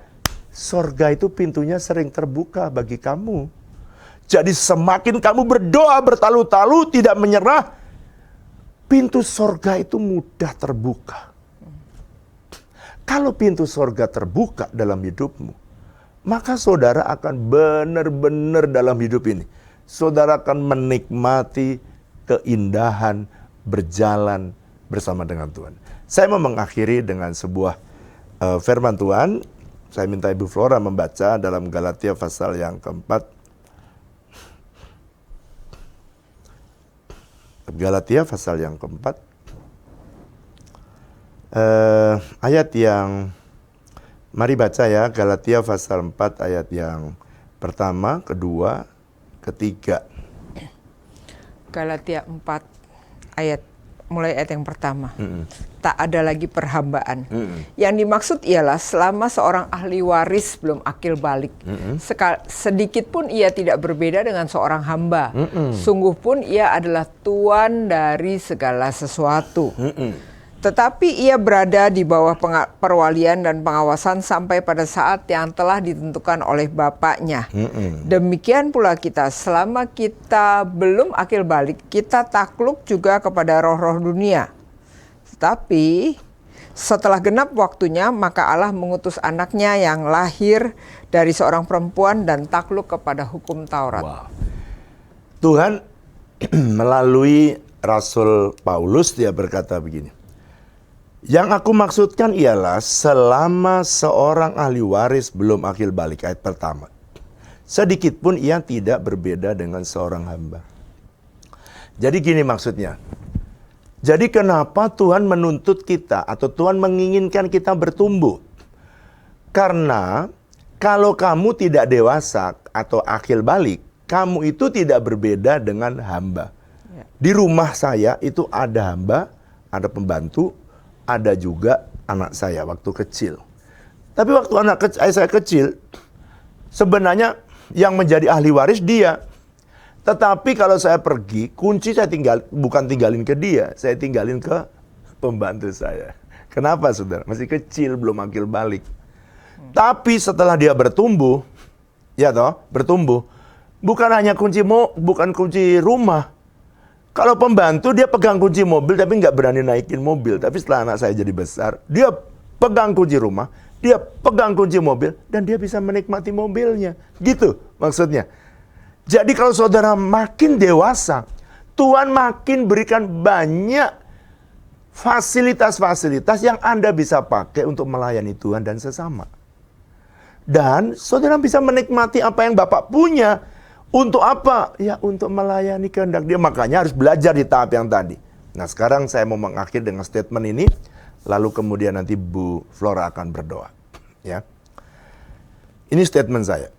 S2: surga itu pintunya sering terbuka bagi kamu. Jadi semakin kamu berdoa bertalu-talu, tidak menyerah, pintu surga itu mudah terbuka. Kalau pintu surga terbuka dalam hidupmu, maka saudara akan benar-benar dalam hidup ini. Saudara akan menikmati keindahan berjalan bersama dengan Tuhan. Saya mau mengakhiri dengan sebuah firman Tuhan. Saya minta Ibu Flora membaca dalam Galatia pasal yang keempat. Galatia pasal yang keempat. Ayat yang, mari baca ya, Galatia pasal 4 ayat yang pertama, kedua, ketiga.
S1: Galatia 4 ayat mulai ayat yang pertama. Tak ada lagi perhambaan. Yang dimaksud ialah selama seorang ahli waris belum akil balik, sedikit pun ia tidak berbeda dengan seorang hamba. Sungguh pun ia adalah tuan dari segala sesuatu. Tetapi ia berada di bawah perwalian dan pengawasan sampai pada saat yang telah ditentukan oleh Bapaknya. Demikian pula kita, selama kita belum akil balik, kita takluk juga kepada roh-roh dunia. Tetapi setelah genap waktunya, maka Allah mengutus anaknya yang lahir dari seorang perempuan dan takluk kepada hukum Taurat.
S2: Wow. Tuhan melalui Rasul Paulus dia berkata begini. Yang aku maksudkan ialah selama seorang ahli waris belum akil balik, ayat pertama. Sedikit pun ia tidak berbeda dengan seorang hamba. Jadi gini maksudnya. Jadi kenapa Tuhan menuntut kita atau Tuhan menginginkan kita bertumbuh? Karena kalau kamu tidak dewasa atau akil balik, kamu itu tidak berbeda dengan hamba. Di rumah saya itu ada hamba, ada pembantu, ada juga anak saya waktu kecil. Tapi waktu saya kecil, sebenarnya yang menjadi ahli waris dia. Tetapi kalau saya pergi, kunci saya bukan tinggalin ke dia, saya tinggalin ke pembantu saya. Kenapa saudara? Masih kecil, belum akil balik. Tapi setelah dia bertumbuh, bertumbuh, bukan hanya bukan kunci rumah. Kalau pembantu dia pegang kunci mobil tapi nggak berani naikin mobil. Tapi setelah anak saya jadi besar, dia pegang kunci rumah, dia pegang kunci mobil, dan dia bisa menikmati mobilnya. Gitu maksudnya. Jadi kalau saudara makin dewasa, Tuhan makin berikan banyak fasilitas-fasilitas yang Anda bisa pakai untuk melayani Tuhan dan sesama. Dan saudara bisa menikmati apa yang Bapak punya. Untuk apa? Ya untuk melayani kehendak dia. Makanya harus belajar di tahap yang tadi. Nah sekarang saya mau mengakhiri dengan statement ini. Lalu kemudian nanti Bu Flora akan berdoa. Ya. Ini statement saya.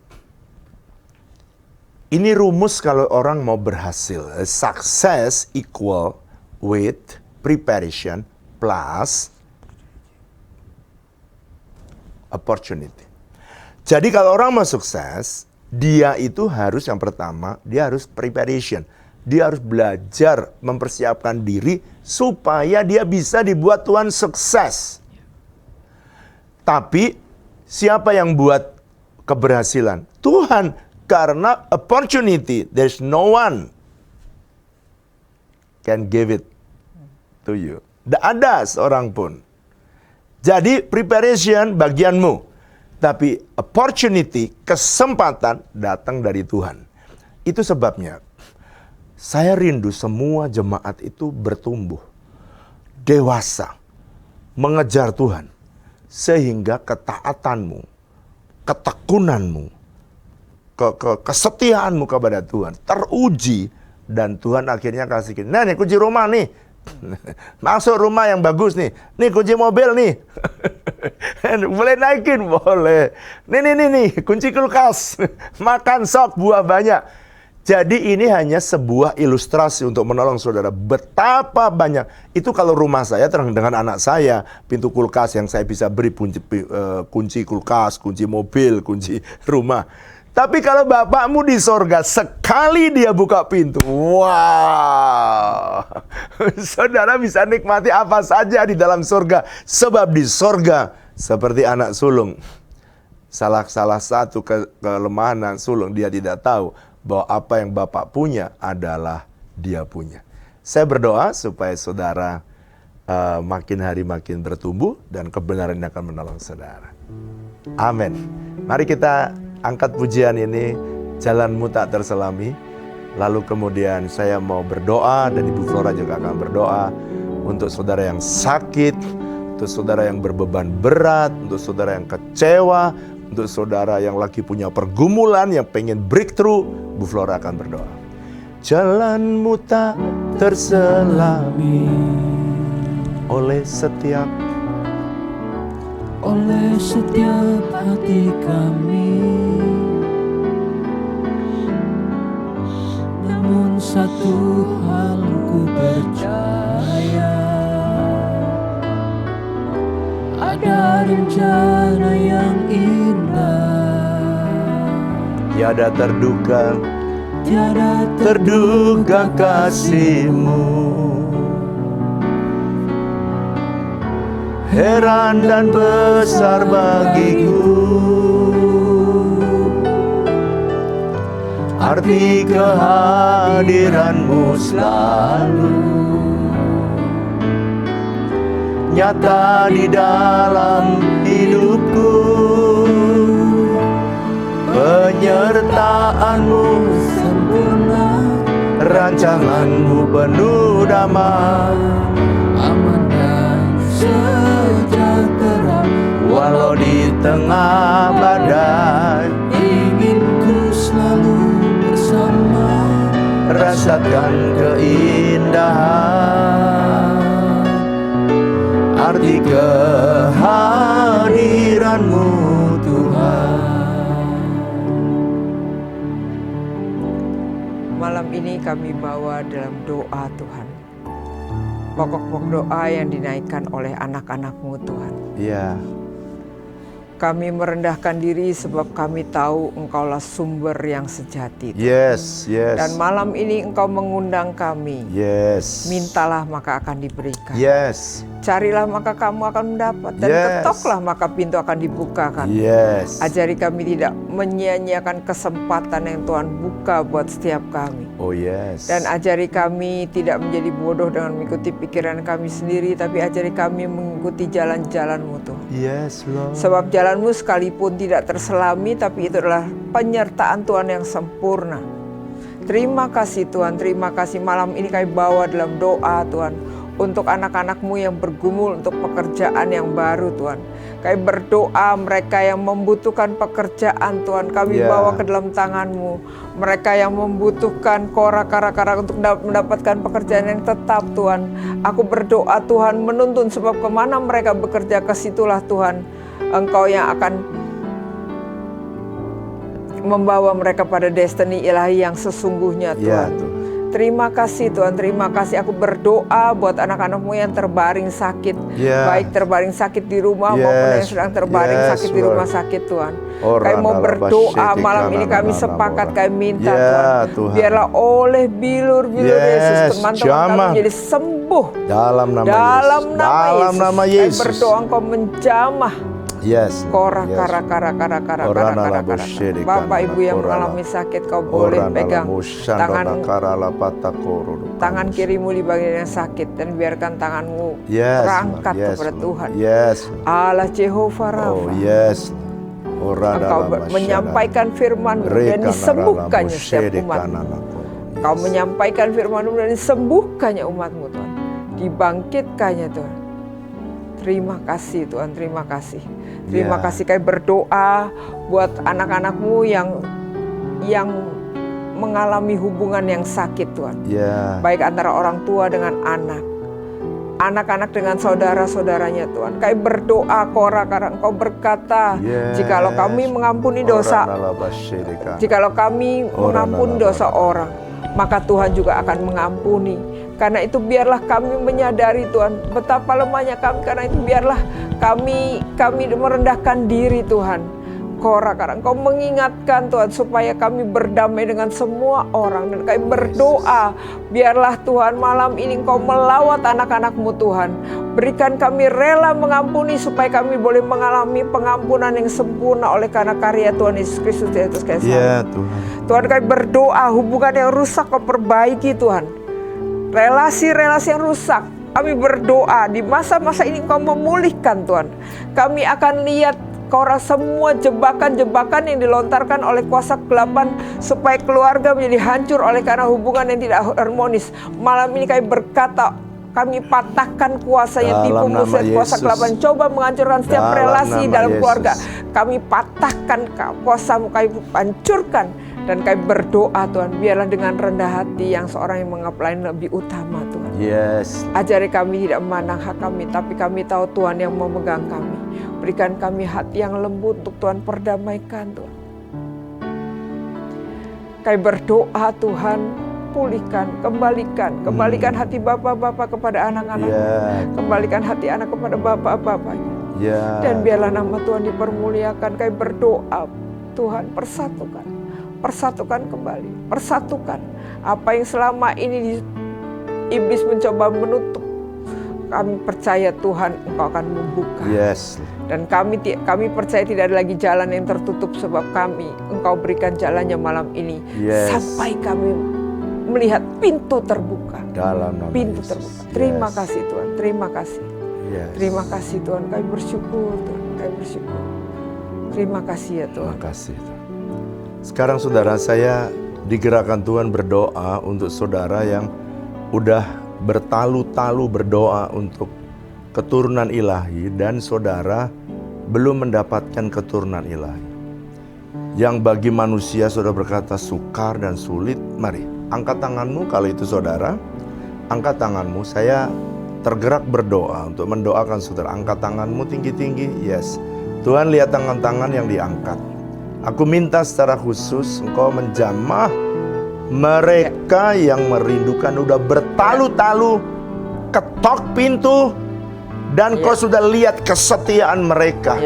S2: Ini rumus kalau orang mau berhasil. Success equal with preparation plus opportunity. Jadi kalau orang mau sukses, dia itu harus yang pertama, dia harus preparation. Dia harus belajar mempersiapkan diri supaya dia bisa dibuat Tuhan sukses. Tapi siapa yang buat keberhasilan? Tuhan. Karena opportunity, there's no one can give it to you. Tidak ada seorang pun. Jadi preparation bagianmu. Tapi opportunity, kesempatan datang dari Tuhan. Itu sebabnya saya rindu semua jemaat itu bertumbuh, dewasa, mengejar Tuhan. Sehingga ketaatanmu, ketekunanmu, kesetiaanmu kepada Tuhan teruji. Dan Tuhan akhirnya kasih, nah nih kunci rumah nih. Masuk rumah yang bagus nih. Nih kunci mobil nih. Boleh naikin? Boleh. Nih, kunci kulkas. Makan sok, buah banyak. Jadi ini hanya sebuah ilustrasi untuk menolong saudara. Betapa banyak. Itu kalau rumah saya terang dengan anak saya. Pintu kulkas yang saya bisa beri kunci kulkas, kunci mobil, kunci rumah. Tapi kalau Bapakmu di sorga, sekali dia buka pintu, wow, saudara bisa nikmati apa saja di dalam sorga. Sebab di sorga, seperti anak sulung, salah satu kelemahan anak sulung, dia tidak tahu bahwa apa yang Bapak punya adalah dia punya. Saya berdoa supaya saudara makin hari makin bertumbuh, dan kebenaran ini akan menolong saudara. Amin. Mari kita angkat pujian ini, jalanmu tak terselami. Lalu kemudian saya mau berdoa, dan Ibu Flora juga akan berdoa untuk saudara yang sakit, untuk saudara yang berbeban berat, untuk saudara yang kecewa, untuk saudara yang lagi punya pergumulan, yang pengen breakthrough. Bu Flora akan berdoa. Jalanmu tak terselami oleh setiap
S3: hati kami, namun Namun satu hal ku percaya, ada rencana yang indah.
S2: Tiada terduga,
S3: Tiada
S2: terduga kasih-Mu. Heran dan besar bagiku arti kehadiran-Mu selalu nyata di dalam hidupku. Penyertaan-Mu
S3: sempurna,
S2: rancangan-Mu penuh damai.
S3: aman dan sejahtera.
S2: Walau di tengah badai,
S3: Ingin ku selalu bersama.
S2: rasakan keindahan arti kehadiran-Mu Tuhan.
S1: Malam ini kami bawa dalam doa Tuhan, pokok-pokok doa yang dinaikkan oleh anak-anak-Mu Tuhan.
S2: Ya,
S1: Kami merendahkan diri sebab kami tahu Engkaulah sumber yang sejati.
S2: yes, yes,
S1: Dan malam ini Engkau mengundang kami.
S2: yes,
S1: Mintalah maka akan diberikan.
S2: yes,
S1: Carilah maka kamu akan mendapat. Dan
S2: Yes.
S1: ketoklah maka pintu akan dibukakan.
S2: yes.
S1: Ajari kami tidak menyia-nyiakan kesempatan yang Tuhan buka buat setiap kami.
S2: Oh yes.
S1: Dan ajari kami tidak menjadi bodoh dengan mengikuti pikiran kami sendiri, tapi ajari kami mengikuti jalan-jalan-Mu Tuhan.
S2: Yes, Lord.
S1: Sebab jalan-Mu sekalipun tidak terselami, tapi itu adalah penyertaan Tuhan yang sempurna. Terima kasih Tuhan, terima kasih malam ini kami bawa dalam doa Tuhan. Untuk anak-anak-Mu yang bergumul untuk pekerjaan yang baru Tuhan. Kami berdoa mereka yang membutuhkan pekerjaan Tuhan, kami
S2: Ya.
S1: bawa ke dalam tangan-Mu. Mereka yang membutuhkan kara-kara untuk mendapatkan pekerjaan yang tetap Tuhan. Aku berdoa Tuhan menuntun, sebab kemana mereka bekerja ke situlah Tuhan Engkau yang akan membawa mereka pada destiny ilahi yang sesungguhnya
S2: Ya,
S1: Tuhan.
S2: Tuhan.
S1: Terima kasih Tuhan, terima kasih. Aku berdoa buat anak-anak-Mu yang terbaring sakit.
S2: Ya.
S1: Baik terbaring sakit di rumah
S2: Yes.
S1: maupun yang sedang terbaring
S2: Yes,
S1: sakit di
S2: Lord.
S1: rumah sakit Tuhan.
S2: Ora
S1: Kami mau
S2: nala
S1: berdoa
S2: basyeti
S1: malam ini,
S2: kana
S1: kami
S2: nala
S1: sepakat,
S2: nala.
S1: kami minta
S2: Ya,
S1: Tuhan.
S2: Tuhan.
S1: Biarlah oleh bilur-bilur
S2: Yes,
S1: Yesus teman-teman kami
S2: jamah.
S1: menjadi sembuh.
S2: Dalam nama
S1: Dalam
S2: Yesus.
S1: nama
S2: Dalam
S1: Yesus.
S2: nama
S1: Kami
S2: Yesus.
S1: berdoa Engkau menjamah.
S2: Yes.
S1: Kora
S2: yes.
S1: kara.
S2: Orana la boshede
S1: Bapak
S2: kana
S1: Ibu yang
S2: kora la.
S1: mengalami sakit, kau boleh
S2: Orana la
S1: pegang
S2: boshanda
S1: tangan
S2: la kara la pata koro.
S1: tangan kirimu di bagian yang sakit, dan biarkan tanganmu
S2: Yes,
S1: terangkat
S2: Lord. Yes,
S1: kepada
S2: Lord.
S1: Tuhan.
S2: Yes.
S1: Allah Jehovah Rafa.
S2: Oh yes. Orana
S1: Engkau
S2: la boshada.
S1: menyampaikan firman-Mu dan
S2: Rekana la
S1: disembuhkannya
S2: boshede
S1: setiap umat.
S2: kana la koro.
S1: Kau
S2: Yes.
S1: menyampaikan firman-Mu dan disembuhkannya umat-Mu Tuhan. Dibangkitkannya Tuhan. Terima kasih Tuhan, terima kasih. Terima
S2: Ya.
S1: kasih, kami berdoa buat anak-anak-Mu yang mengalami hubungan yang sakit Tuhan.
S2: Ya.
S1: Baik antara orang tua dengan anak, anak-anak dengan saudara-saudaranya Tuhan. Kami berdoa karena Engkau berkata,
S2: Yes.
S1: jikalau kami mengampuni dosa,
S2: Orana la boshede kana.
S1: jikalau kami mengampuni dosa orang, maka Tuhan juga akan mengampuni. Karena itu biarlah kami menyadari Tuhan betapa lemahnya kami. Karena itu biarlah kami merendahkan diri Tuhan. Karena Engkau mengingatkan Tuhan supaya kami berdamai dengan semua orang. Dan kami berdoa biarlah Tuhan malam ini Engkau melawat anak-anak-Mu Tuhan. Berikan kami rela mengampuni supaya kami boleh mengalami pengampunan yang sempurna oleh karena karya Tuhan Yesus Kristus di atas kayu salib.
S2: Ya Tuhan.
S1: Tuhan, kami berdoa hubungan yang rusak Kau perbaiki Tuhan. Relasi-relasi yang rusak, kami berdoa di masa-masa ini Engkau memulihkan Tuhan. Kami akan lihat semua jebakan-jebakan yang dilontarkan oleh kuasa kegelapan supaya keluarga menjadi hancur oleh karena hubungan yang tidak harmonis. Malam ini kami berkata, kami patahkan kuasa yang tipu
S2: Dalam nama
S1: muslihat kuasa
S2: Yesus.
S1: kegelapan, coba menghancurkan setiap
S2: Dalam
S1: relasi
S2: nama
S1: dalam
S2: Yesus.
S1: keluarga. Kami patahkan kuasa-Mu, kami hancurkan. Dan kami berdoa Tuhan, biarlah dengan rendah hati yang seorang yang menganggap lain lebih utama Tuhan.
S2: Yes.
S1: Ajari kami tidak memandang hak kami, tapi kami tahu Tuhan yang memegang kami. Berikan kami hati yang lembut untuk Tuhan perdamaikan Tuhan. Kami berdoa Tuhan, pulihkan, kembalikan hati bapak-bapak kepada anak-anak, kembalikan hati anak kepada bapak-bapaknya. Dan biarlah nama Tuhan dipermuliakan. Kami berdoa, Tuhan persatukan kembali, persatukan apa yang selama ini iblis mencoba menutup. Kami percaya Tuhan Engkau akan membuka. Dan kami percaya tidak ada lagi jalan yang tertutup, sebab Engkau berikan jalannya malam ini. Sampai kami melihat pintu terbuka.
S2: Dalam nama
S1: pintu
S2: Yesus.
S1: terbuka. Terima kasih Tuhan, terima kasih. Terima kasih Tuhan, kami bersyukur Tuhan, kami bersyukur. Terima kasih ya Tuhan.
S2: Terima kasih Tuhan. Sekarang saudara, saya digerakkan Tuhan berdoa untuk saudara yang udah bertalu-talu berdoa untuk keturunan ilahi dan saudara belum mendapatkan keturunan ilahi. Yang bagi manusia saudara berkata sukar dan sulit. Mari, angkat tanganmu kalau itu saudara. Angkat tanganmu, saya tergerak berdoa untuk mendoakan saudara. Angkat tanganmu tinggi-tinggi. Yes. Tuhan lihat tangan-tangan yang diangkat. Aku minta secara khusus Engkau menjamah mereka yang merindukan, udah bertalu-talu ketok pintu dan Kau sudah lihat kesetiaan mereka.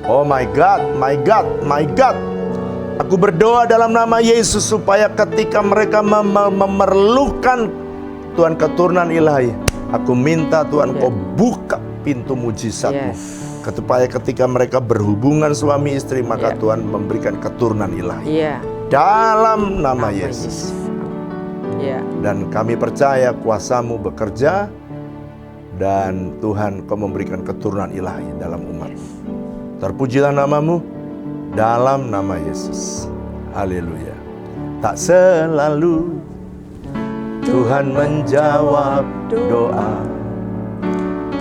S2: Oh my God, my God, my God. Aku berdoa dalam nama Yesus supaya ketika mereka memerlukan Tuhan keturunan ilahi, aku minta Tuhan Kau buka pintu mujizat-Mu. Supaya ketika mereka berhubungan suami istri, maka Tuhan memberikan keturunan ilahi. Dalam nama Yesus. Dan kami percaya kuasa-Mu bekerja, dan Tuhan Kau memberikan keturunan ilahi dalam umat. Terpujilah nama-Mu dalam nama Yesus. Haleluya. Tak selalu Tuhan menjawab doa,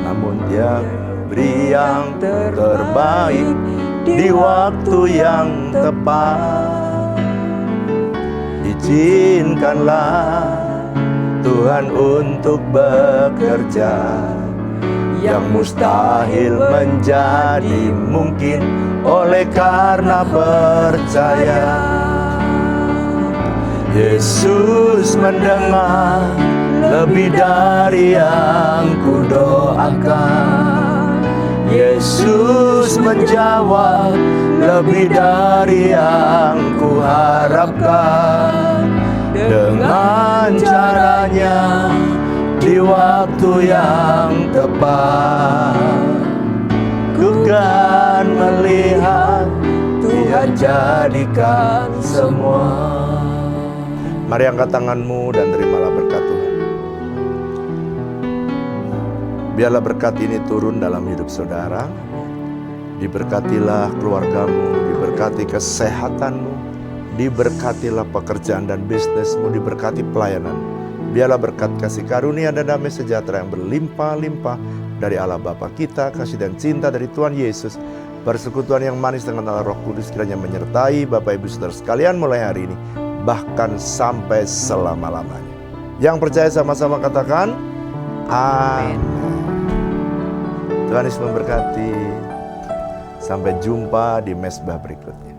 S2: namun Dia beri yang terbaik di waktu yang tepat. Izinkanlah Tuhan untuk bekerja, yang mustahil menjadi mungkin oleh karena percaya. Yesus mendengar lebih dari yang kudoakan. Yesus menjawab lebih dari yang kuharapkan. Dengan caranya di waktu yang tepat, ku kan melihat Tuhan jadikan semua. Mari angkat tanganmu dan terimalah berkat Tuhan. Biarlah berkat ini turun dalam hidup saudara. Diberkatilah keluargamu, diberkati kesehatanmu, diberkatilah pekerjaan dan bisnismu, diberkati pelayanan. Biarlah berkat kasih karunia dan damai sejahtera yang berlimpah-limpah dari Allah Bapa kita, kasih dan cinta dari Tuhan Yesus, persekutuan yang manis dengan Allah Roh Kudus kiranya menyertai Bapak Ibu Saudara sekalian mulai hari ini, bahkan sampai selama-lamanya. Yang percaya sama-sama katakan amin. Tuhan Yesus memberkati. Sampai jumpa di mesbah berikutnya.